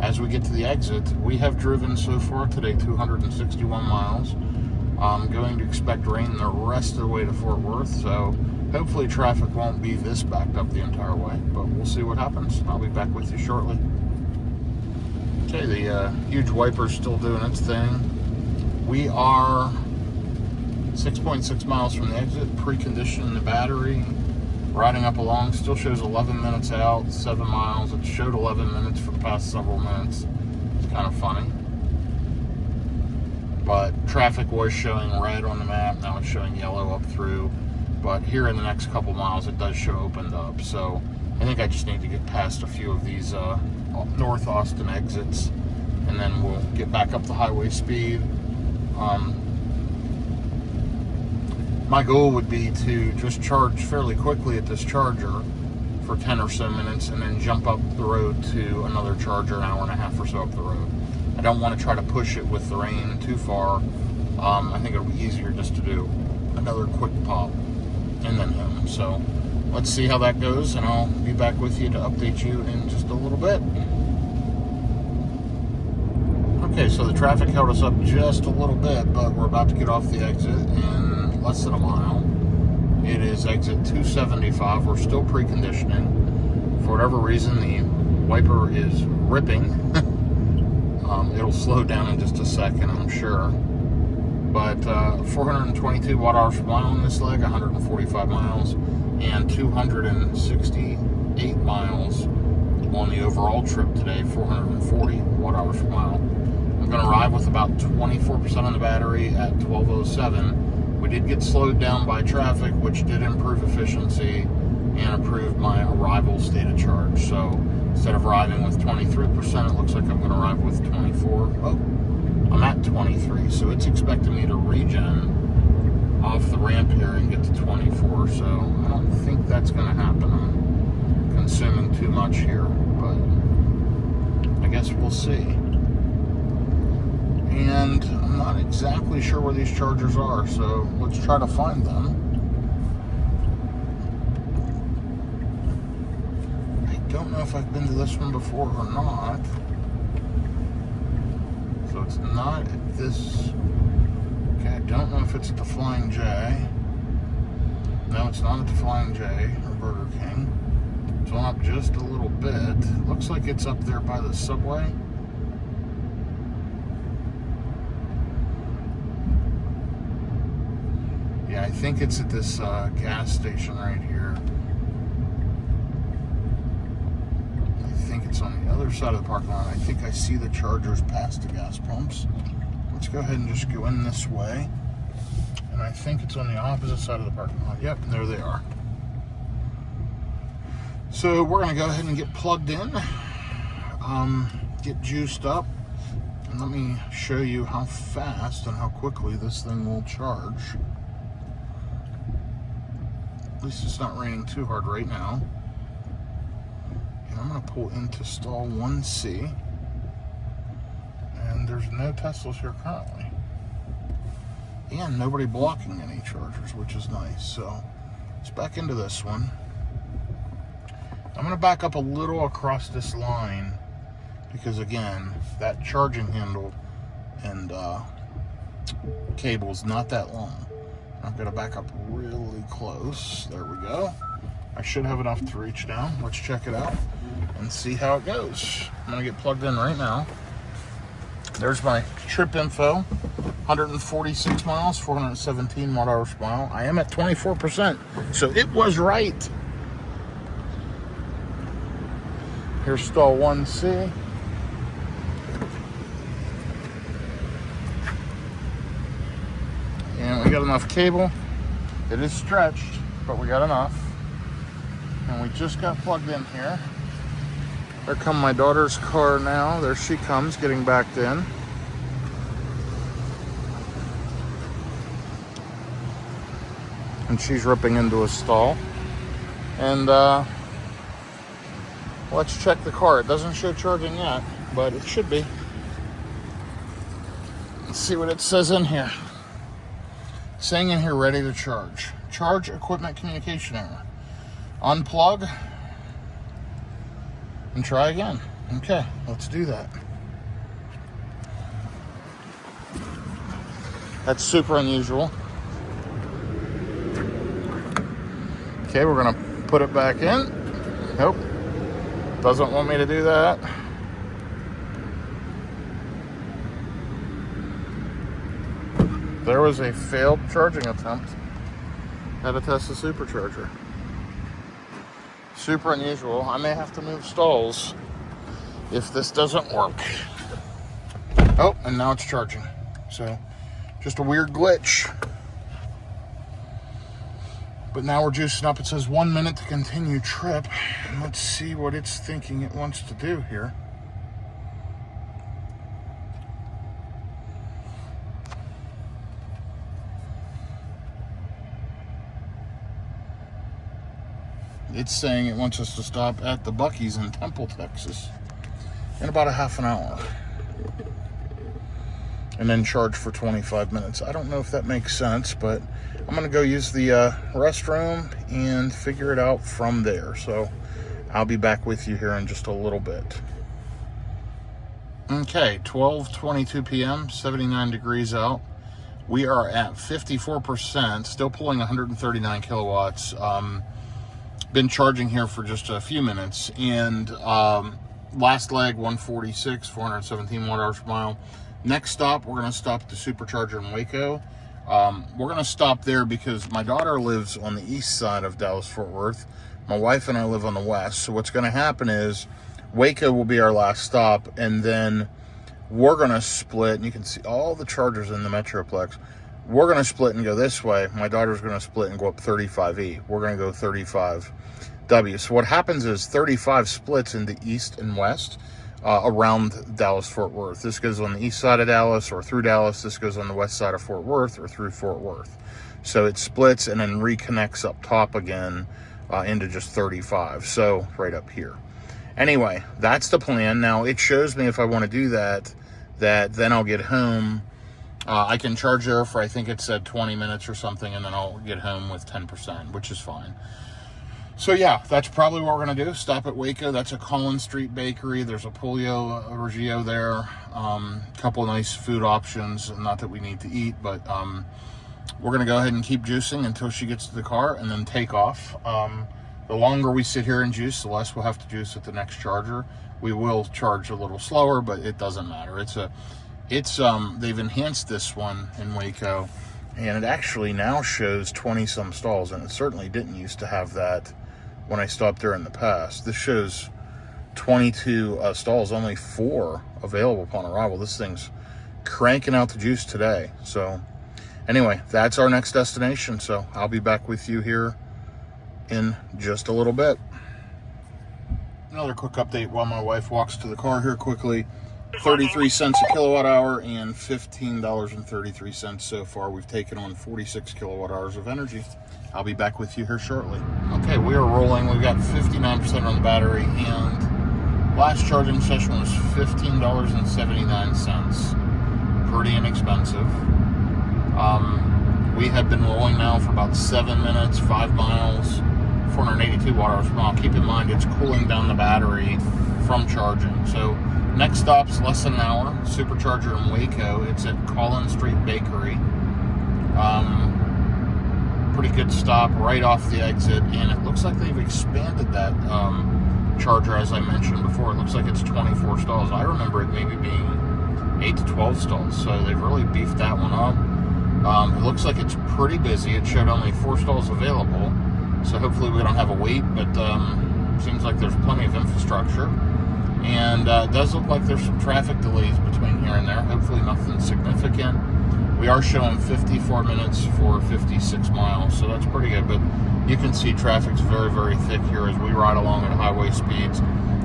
as we get to the exit. We have driven so far today 261 miles. I'm going to expect rain the rest of the way to Fort Worth, so hopefully traffic won't be this backed up the entire way, but we'll see what happens. I'll be back with you shortly. Okay, the huge wiper's still doing its thing. We are 6.6 miles from the exit, preconditioning the battery, riding up along. Still shows 11 minutes out, 7 miles. It showed 11 minutes for the past several minutes. It's kind of funny. But traffic was showing red on the map. Now it's showing yellow up through. But here in the next couple miles, it does show opened up. So I think I just need to get past a few of these North Austin exits, and then we'll get back up the highway speed. My goal would be to just charge fairly quickly at this charger for 10 or so minutes and then jump up the road to another charger an hour and a half or so up the road. I don't want to try to push it with the rain too far. I think it'll be easier just to do another quick pop and then home. So let's see how that goes, and I'll be back with you to update you in just a little bit. Okay, so the traffic held us up just a little bit, but we're about to get off the exit in less than a mile. It is exit 275. We're still preconditioning. For whatever reason, the wiper is ripping. It'll slow down in just a second, I'm sure. But 422 watt-hours per mile on this leg, 145 miles, and 268 miles on the overall trip today, 440 watt-hours per mile. I'm going to arrive with about 24% on the battery at 12:07. We did get slowed down by traffic, which did improve efficiency and improve my arrival state of charge. So instead of arriving with 23%, it looks like I'm going to arrive with 24. Oh, I'm at 23, so it's expecting me to regen off the ramp here and get to 24. So I don't think that's going to happen. I'm consuming too much here, but I guess we'll see. And I'm not exactly sure where these chargers are, so let's try to find them. I don't know if I've been to this one before or not. So it's not at this. Okay, I don't know if it's at the Flying J. No, it's not at the Flying J or Burger King. It's on up just a little bit. Looks like it's up there by the Subway. Yeah, I think it's at this gas station right here. I think it's on the other side of the parking lot. I think I see the chargers past the gas pumps. Let's go ahead and just go in this way. And I think it's on the opposite side of the parking lot. Yep, there they are. So we're going to go ahead and get plugged in, get juiced up, and let me show you how fast and how quickly this thing will charge. At least it's not raining too hard right now. And I'm going to pull into stall 1C. And there's no Teslas here currently. And nobody blocking any chargers, which is nice. So let's back into this one. I'm going to back up a little across this line because, again, that charging handle and cable is not that long. I'm going to back up really close. There we go. I should have enough to reach down. Let's check it out and see how it goes. I'm going to get plugged in right now. There's my trip info. 146 miles, 417 watt-hours per mile. I am at 24%, so it was right. Here's stall 1C. And we got enough cable. It is stretched, but we got enough. And we just got plugged in here. There comes my daughter's car now. There she comes, getting backed in. And she's ripping into a stall. And let's check the car. It doesn't show charging yet, but it should be. Let's see what it says in here. Saying in here, ready to charge. Charge equipment communication error. Unplug and try again. Okay, let's do that. That's super unusual. Okay, we're gonna put it back in. Nope, doesn't want me to do that. There was a failed charging attempt at a Tesla supercharger. Super unusual. I may have to move stalls if this doesn't work. Oh, and now it's charging. So, just a weird glitch. But now we're juicing up. It says 1 minute to continue trip. And let's see what it's thinking it wants to do here. It's saying it wants us to stop at the Buc-ee's in Temple, Texas in about a half an hour. And then charge for 25 minutes. I don't know if that makes sense, but I'm going to go use the restroom and figure it out from there. So I'll be back with you here in just a little bit. Okay, 12:22 p.m., 79 degrees out. We are at 54%, still pulling 139 kilowatts. Been charging here for just a few minutes, and last leg 146, 417 watt-hours per mile. Next stop, we're going to stop at the supercharger in Waco. We're going to stop there because my daughter lives on the east side of Dallas-Fort Worth. My wife and I live on the west. So what's going to happen is Waco will be our last stop, and then we're going to split. And you can see all the chargers in the Metroplex. We're going to split and go this way. My daughter's going to split and go up 35E. We're going to go 35W. So what happens is 35 splits into east and west around Dallas-Fort Worth. This goes on the east side of Dallas or through Dallas. This goes on the west side of Fort Worth or through Fort Worth. So it splits and then reconnects up top again into just 35. So right up here. Anyway, that's the plan. Now it shows me if I want to do that then I'll get home. I can charge there for, I think it said 20 minutes or something, and then I'll get home with 10%, which is fine. So yeah, that's probably what we're going to do. Stop at Waco. That's a Collins Street Bakery. There's a Polio Reggio there. A couple of nice food options. Not that we need to eat, but we're going to go ahead and keep juicing until she gets to the car and then take off. The longer we sit here and juice, the less we'll have to juice at the next charger. We will charge a little slower, but it doesn't matter. They've enhanced this one in Waco, and it actually now shows 20-some stalls, and it certainly didn't used to have that when I stopped there in the past. This shows 22 stalls, only 4 available upon arrival. This thing's cranking out the juice today. So anyway, that's our next destination. So I'll be back with you here in just a little bit. Another quick update while my wife walks to the car here quickly. 33 cents a kilowatt hour and $15.33 so far. We've taken on 46 kilowatt hours of energy. I'll be back with you here shortly. Okay, we are rolling. We've got 59% on the battery, and last charging session was $15.79. Pretty inexpensive. We have been rolling now for about 7 minutes, 5 miles, 482 watt hours per mile. Keep in mind, it's cooling down the battery from charging. So next stop's less than an hour. Supercharger in Waco. It's at Collins Street Bakery. Pretty good stop right off the exit, and it looks like they've expanded that charger, as I mentioned before. It looks like it's 24 stalls. I remember it maybe being 8 to 12 stalls, so they've really beefed that one up. It looks like it's pretty busy. It showed only 4 stalls available, so hopefully we don't have a wait, but seems like there's plenty of infrastructure. And it does look like there's some traffic delays between here and there. Hopefully nothing significant. We are showing 54 minutes for 56 miles, so that's pretty good. But you can see traffic's very, very thick here as we ride along at highway speeds.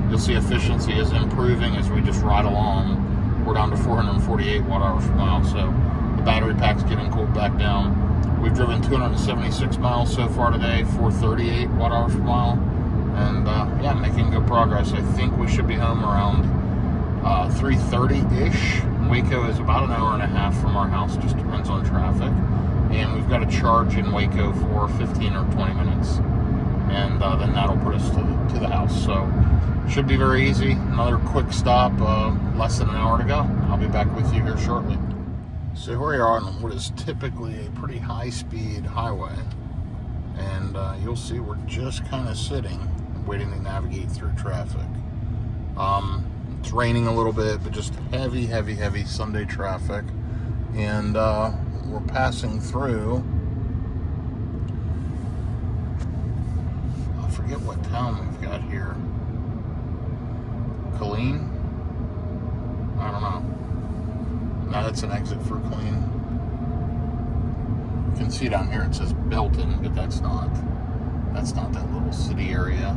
You'll see efficiency is improving as we just ride along. We're down to 448 watt hours per mile, so the battery pack's getting cooled back down. We've driven 276 miles so far today, 438 watt hours per mile. And yeah, making good progress. I think we should be home around 3:30-ish. Waco is about an hour and a half from our house, just depends on traffic. And we've got a charge in Waco for 15 or 20 minutes. And then that'll put us to the house. So should be very easy. Another quick stop, less than an hour to go. I'll be back with you here shortly. So here we are on what is typically a pretty high-speed highway. And you'll see we're just kind of sitting, waiting to navigate through traffic. It's raining a little bit, but just heavy, heavy, heavy Sunday traffic. And we're passing through, I forget what town we've got here. Killeen? I don't know. No, that's an exit for Killeen. You can see down here it says Belton, but that's not that little city area.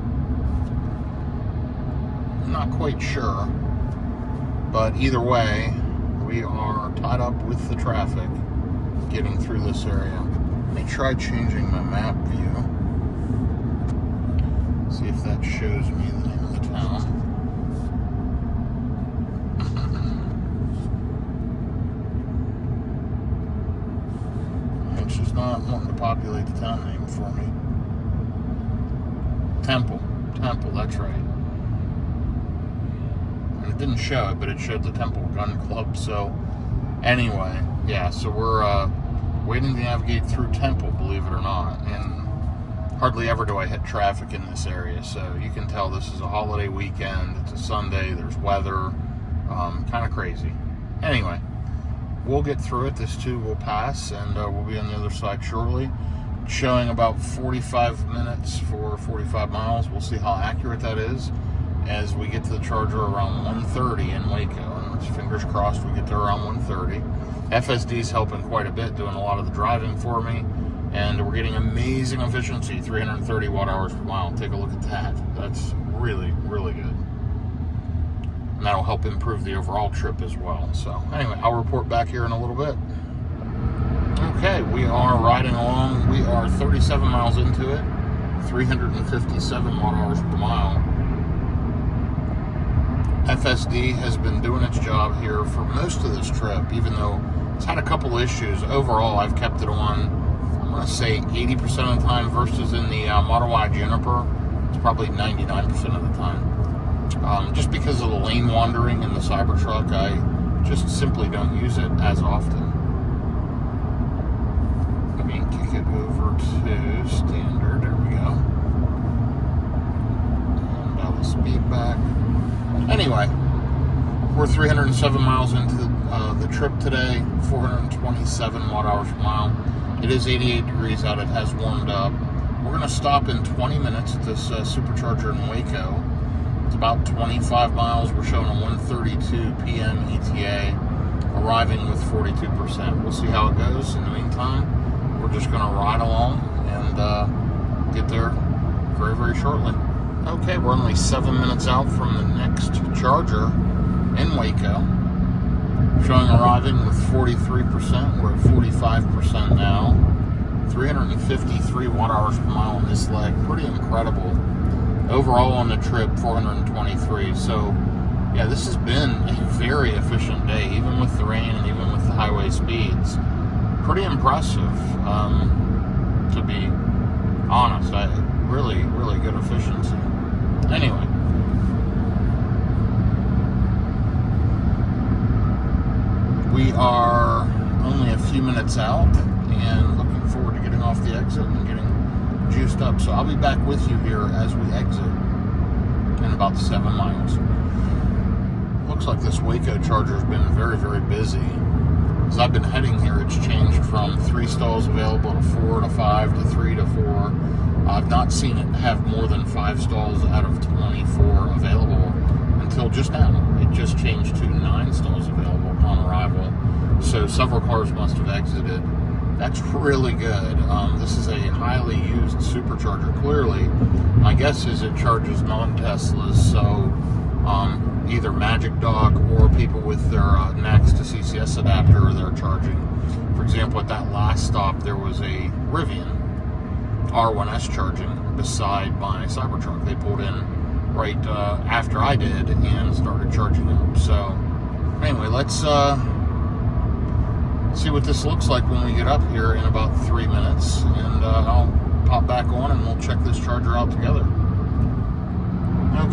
I'm not quite sure, but either way, we are tied up with the traffic getting through this area. Let me try changing my map view. See if that shows me the name of the town. It's just not wanting to populate the town name for me. Temple, that's right. And it didn't show it, but it showed the Temple Gun Club. So anyway, yeah, so we're waiting to navigate through Temple, believe it or not. And hardly ever do I hit traffic in this area. So you can tell this is a holiday weekend. It's a Sunday. There's weather. Kind of crazy. Anyway, we'll get through it. This too will pass, and we'll be on the other side shortly. Showing about 45 minutes for 45 miles. We'll see how accurate that is as we get to the charger around 1:30 in Waco. And fingers crossed we get there around 1:30. FSD's helping quite a bit, doing a lot of the driving for me. And we're getting amazing efficiency, 330 watt hours per mile. Take a look at that. That's really, really good. And that'll help improve the overall trip as well. So anyway, I'll report back here in a little bit. Okay, we are riding along. We are 37 miles into it, 357 watt hours per mile. FSD has been doing its job here for most of this trip, even though it's had a couple issues. Overall, I've kept it on going to say 80% of the time versus in the Model Y Juniper, it's probably 99% of the time. Just because of the lane wandering in the Cybertruck, I just simply don't use it as often. Let me kick it over to standard. There we go. And dial the speed back. Anyway, we're 307 miles into the trip today, 427 watt hours per mile. It is 88 degrees out. It has warmed up. We're going to stop in 20 minutes at this supercharger in Waco. It's about 25 miles. We're showing a 1:32 p.m. ETA, arriving with 42%. We'll see how it goes. In the meantime, we're just going to ride along and get there very, very shortly. Okay, we're only 7 minutes out from the next charger in Waco, showing arriving with 43%. We're at 45% now. 353 watt hours per mile on this leg. Pretty incredible. Overall on the trip, 423. So, yeah, this has been a very efficient day, even with the rain and even with the highway speeds. Pretty impressive, to be honest. Really, really good efficiency. Anyway. We are only a few minutes out and looking forward to getting off the exit and getting juiced up. So I'll be back with you here as we exit in about 7 miles. Looks like this Waco charger has been very, very busy. As I've been heading here, it's changed from 3 stalls available to 4 to 5 to 3 to 4. I've not seen it have more than 5 stalls out of 24 available until just now. It just changed to 9 stalls available upon arrival. So several cars must have exited. That's really good. This is a highly used supercharger. Clearly, my guess is it charges non-Teslas, so either Magic Dock or people with their Next to CCS adapter they're charging. For example, at that last stop, there was a Rivian R1S charging beside my Cybertruck. They pulled in right after I did and started charging up. So anyway, let's see what this looks like when we get up here in about 3 minutes, and I'll pop back on and we'll check this charger out together.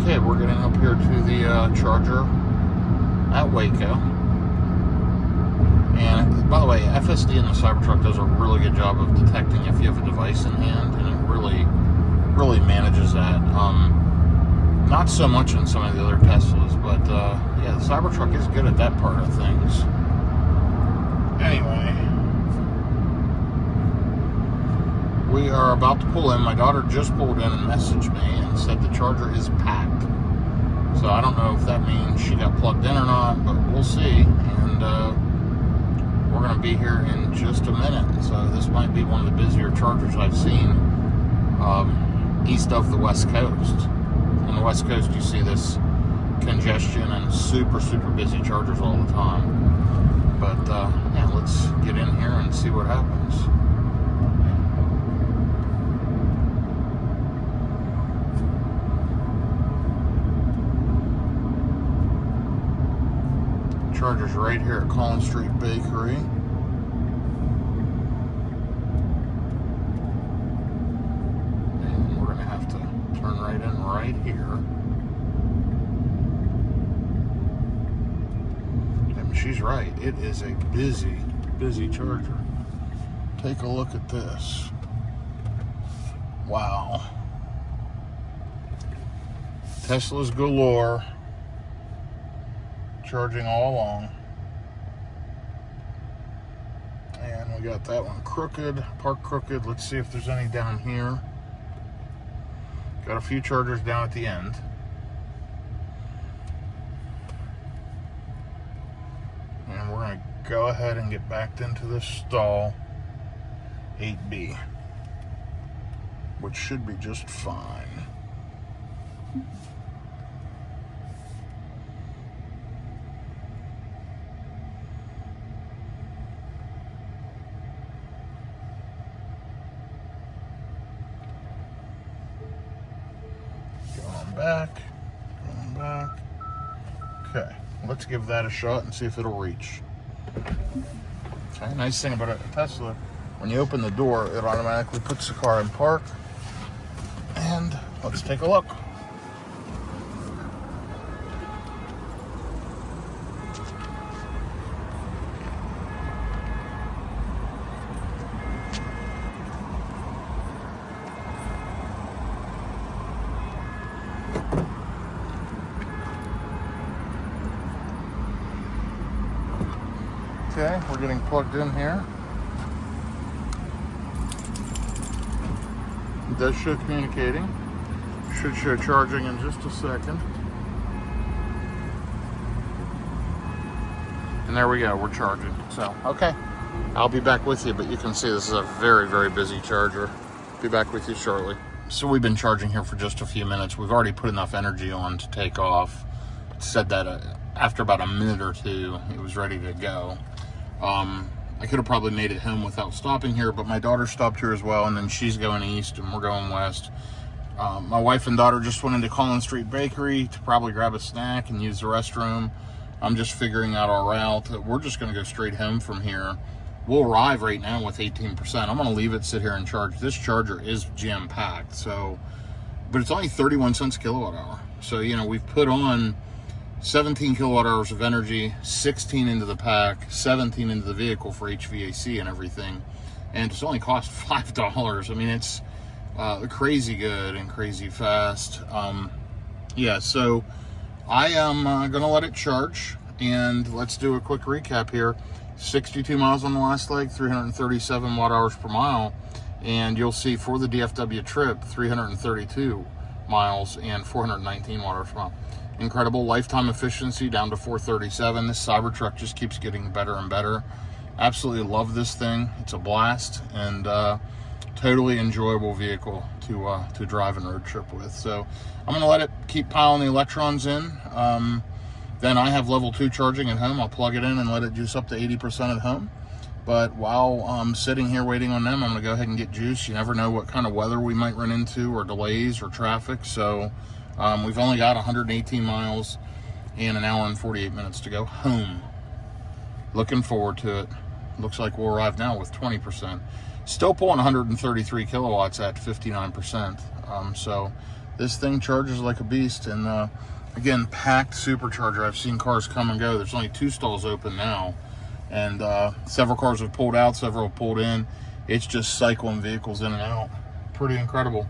Okay, we're getting up here to the charger at Waco. And by the way, FSD in the Cybertruck does a really good job of detecting if you have a device in hand, and it really, really manages that. Not so much in some of the other Teslas, but yeah, the Cybertruck is good at that part of things. Anyway, we are about to pull in. My daughter just pulled in and messaged me and said the charger is packed. So I don't know if that means she got plugged in or not, but we'll see. And we're going to be here in just a minute. So this might be one of the busier chargers I've seen east of the West Coast. On the West Coast, you see this congestion and super, super busy chargers all the time. But yeah, let's get in here and see what happens. Charger's right here at Collins Street Bakery. And we're going to have to turn right in right here. She's right. It is a busy, busy charger. Take a look at this. Wow. Tesla's galore. Charging all along. And we got that one crooked, parked crooked. Let's see if there's any down here. Got a few chargers down at the end. And we're going to go ahead and get backed into this stall 8B, which should be just fine. Going back. Okay, let's give that a shot and see if it'll reach. Okay, nice thing about a Tesla, when you open the door, it automatically puts the car in park. And let's take a look. Okay, we're getting plugged in here. It does show communicating. Should show charging in just a second. And there we go, we're charging. So, okay, I'll be back with you, but you can see this is a very, very busy charger. Be back with you shortly. So we've been charging here for just a few minutes. We've already put enough energy on to take off. It said that after about a minute or two, it was ready to go. I could have probably made it home without stopping here, but my daughter stopped here as well, and then she's going east and we're going west. My wife and daughter just went into Collins Street Bakery to probably grab a snack and use the restroom. I'm just figuring out our route. We're just going to go straight home from here. We'll arrive right now with 18%. I'm going to leave it sit here and charge. This charger is jam-packed, so, but it's only 31 cents a kilowatt hour. So, you know, we've put on 17 kilowatt hours of energy, 16 into the pack, 17 into the vehicle for HVAC and everything, and it's only cost $5. I mean, it's crazy good and crazy fast. Yeah, so I am gonna let it charge, and let's do a quick recap here. 62 miles on the last leg, 337 watt hours per mile, and you'll see for the DFW trip, 332 miles and 419 watt hours per mile. Incredible lifetime efficiency down to 437. This Cybertruck just keeps getting better and better. Absolutely love this thing. It's a blast, and totally enjoyable vehicle to drive and road trip with. So I'm gonna let it keep piling the electrons in. Then I have level 2 charging at home. I'll plug it in and let it juice up to 80% at home. But while I'm sitting here waiting on them, I'm gonna go ahead and get juice. You never know what kind of weather we might run into, or delays or traffic. So we've only got 118 miles and an hour and 48 minutes to go home. Looking forward to it. Looks like we'll arrive now with 20%. Still pulling 133 kilowatts at 59%. So this thing charges like a beast. And again, packed supercharger. I've seen cars come and go. There's only 2 stalls open now. And several cars have pulled out, several have pulled in. It's just cycling vehicles in and out. Pretty incredible.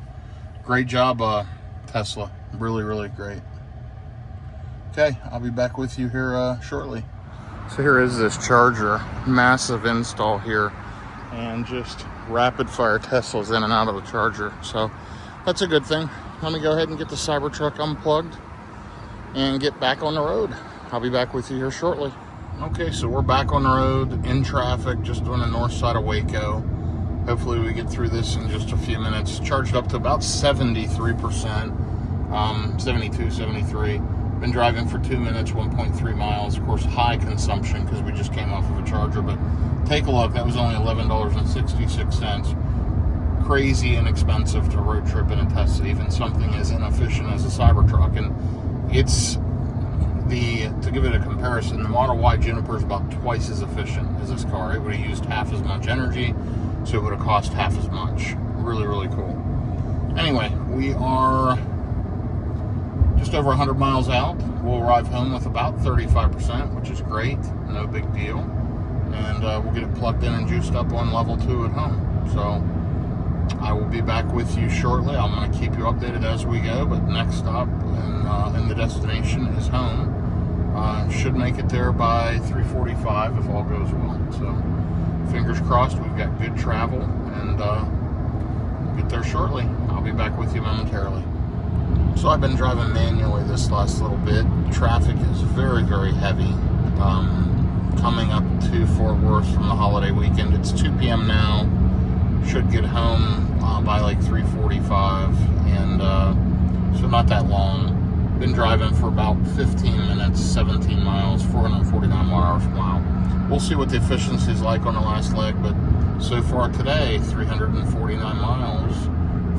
Great job, Tesla. Really, really great. Okay, I'll be back with you here shortly. So here is this charger, massive install here, and just rapid fire Teslas in and out of the charger. So that's a good thing. Let me go ahead and get the Cybertruck unplugged and get back on the road. I'll be back with you here shortly. Okay, so we're back on the road in traffic, just on the north side of Waco. Hopefully we get through this in just a few minutes. Charged up to about 73%. 72, 73. Been driving for 2 minutes, 1.3 miles. Of course, high consumption because we just came off of a charger. But take a look. That was only $11.66. Crazy inexpensive to road trip in a Tesla, even something as inefficient as a Cybertruck. And it's to give it a comparison, the Model Y Juniper is about twice as efficient as this car. It would have used half as much energy, so it would have cost half as much. Really, really cool. Anyway, we are just over 100 miles out. We'll arrive home with about 35%, which is great. No big deal. And we'll get it plugged in and juiced up on level 2 at home. So I will be back with you shortly. I'm going to keep you updated as we go, but next stop in the destination is home. Should make it there by 3:45 if all goes well. So fingers crossed, we've got good travel, and we'll get there shortly. I'll be back with you momentarily. So I've been driving manually this last little bit. Traffic is very, very heavy. Coming up to Fort Worth from the holiday weekend. It's 2 p.m. now. Should get home by like 3:45, and so not that long. Been driving for about 15 minutes, 17 miles, 449 watt hours per mile. We'll see what the efficiency is like on the last leg, but so far today, 349 miles,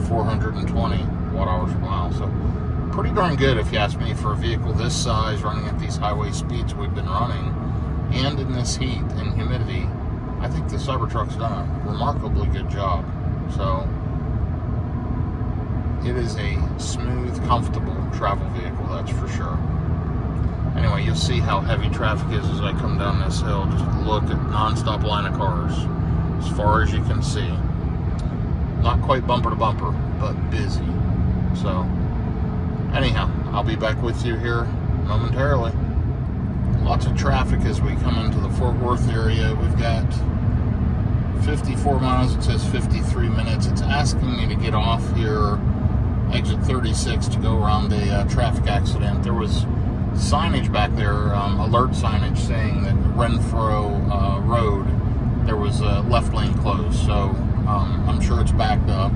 420 watt hours per mile. So pretty darn good if you ask me for a vehicle this size running at these highway speeds we've been running, and in this heat and humidity. I think this Cybertruck's done a remarkably good job. So it is a smooth, comfortable travel vehicle, that's for sure. Anyway, you'll see how heavy traffic is as I come down this hill. Just look at non-stop line of cars as far as you can see. Not quite bumper to bumper, but busy. So anyhow, I'll be back with you here momentarily. Lots of traffic as we come into the Fort Worth area. We've got 54 miles. It says 53 minutes. It's asking me to get off here, exit 36, to go around a traffic accident. There was signage back there, alert signage saying that Renfro Road, there was a left lane closed. So I'm sure it's backed up.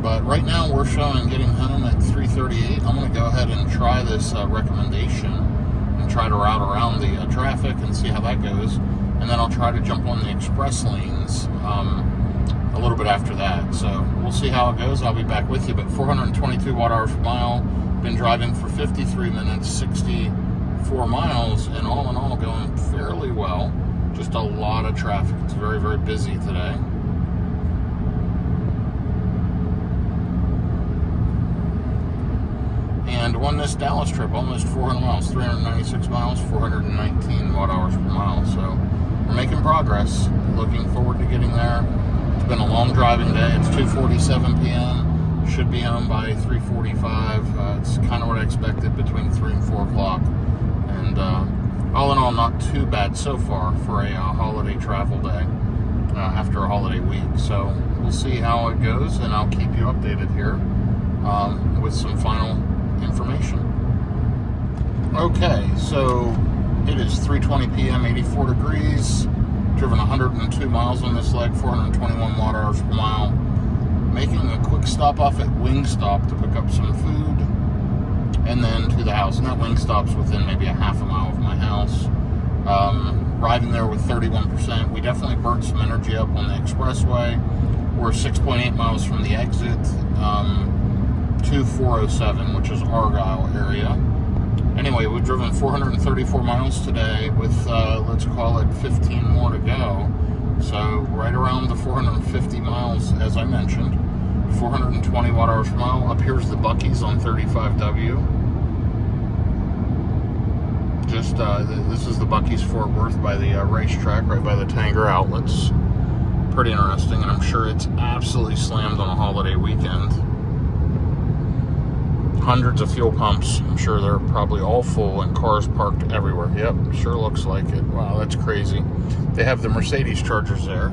But right now we're showing getting home at 3:38. I'm going to go ahead and try this recommendation and try to route around the traffic and see how that goes. And then I'll try to jump on the express lanes a little bit after that. So we'll see how it goes. I'll be back with you. But 422 watt hours per mile. Been driving for 53 minutes, 64 miles, and all in all going fairly well. Just a lot of traffic. It's very, very busy today. And on this Dallas trip, almost 400 miles, 396 miles, 419 watt hours per mile. So we're making progress. Looking forward to getting there. It's been a long driving day. It's 2:47 p.m. Should be home by 3:45. It's kind of what I expected, between 3 and 4 o'clock. And all in all, not too bad so far for a holiday travel day after a holiday week. So we'll see how it goes, and I'll keep you updated here with some final information. Okay, so it is 3:20 p.m., 84 degrees. Driven 102 miles on this leg, 421 watt hours per mile. Making a quick stop off at Wingstop to pick up some food, and then to the house. And that Wingstop's within maybe a half a mile of my house. Arriving there with 31%. We definitely burnt some energy up on the expressway. We're 6.8 miles from the exit to 407, which is Argyle area. Anyway, we've driven 434 miles today with, let's call it 15 more to go. So right around the 450 miles, as I mentioned. 420 watt hours per mile. Up here's the Buc-ee's on 35W. Just, this is the Buc-ee's Fort Worth by the racetrack, right by the Tanger outlets. Pretty interesting, and I'm sure it's absolutely slammed on a holiday weekend. Hundreds of fuel pumps. I'm sure they're probably all full and cars parked everywhere. Yep, sure looks like it. Wow, that's crazy. They have the Mercedes chargers there.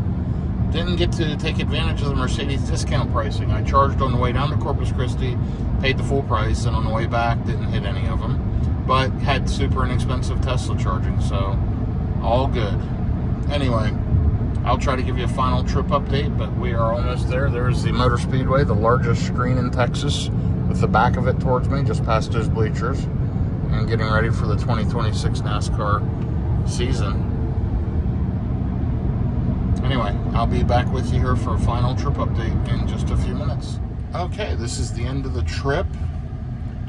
Didn't get to take advantage of the Mercedes discount pricing. I charged on the way down to Corpus Christi, paid the full price, and on the way back didn't hit any of them. But had super inexpensive Tesla charging, so all good. Anyway, I'll try to give you a final trip update, but we are almost there. There's the Motor Speedway, the largest screen in Texas, with the back of it towards me, just past those bleachers, and getting ready for the 2026 NASCAR season. Anyway, I'll be back with you here for a final trip update in just a few minutes. Okay, this is the end of the trip,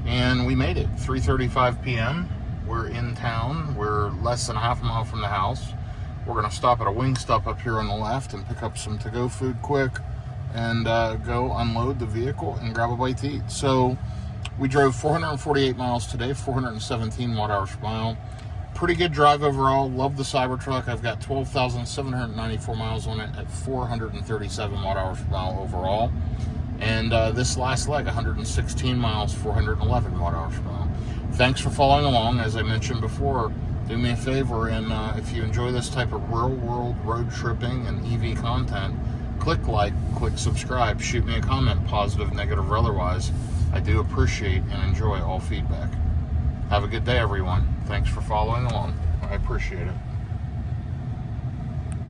and we made it. 3:35 p.m. We're in town. We're less than a half a mile from the house. We're going to stop at a Wingstop up here on the left and pick up some to-go food quick, and go unload the vehicle and grab a bite to eat. So we drove 448 miles today, 417 watt hours per mile. Pretty good drive overall. Love the Cybertruck. I've got 12,794 miles on it at 437 watt hours per mile overall. And this last leg, 116 miles, 411 watt hours per mile. Thanks for following along. As I mentioned before, do me a favor, and if you enjoy this type of real-world road tripping and EV content, click like, click subscribe, shoot me a comment, positive, negative, or otherwise. I do appreciate and enjoy all feedback. Have a good day, everyone. Thanks for following along. I appreciate it.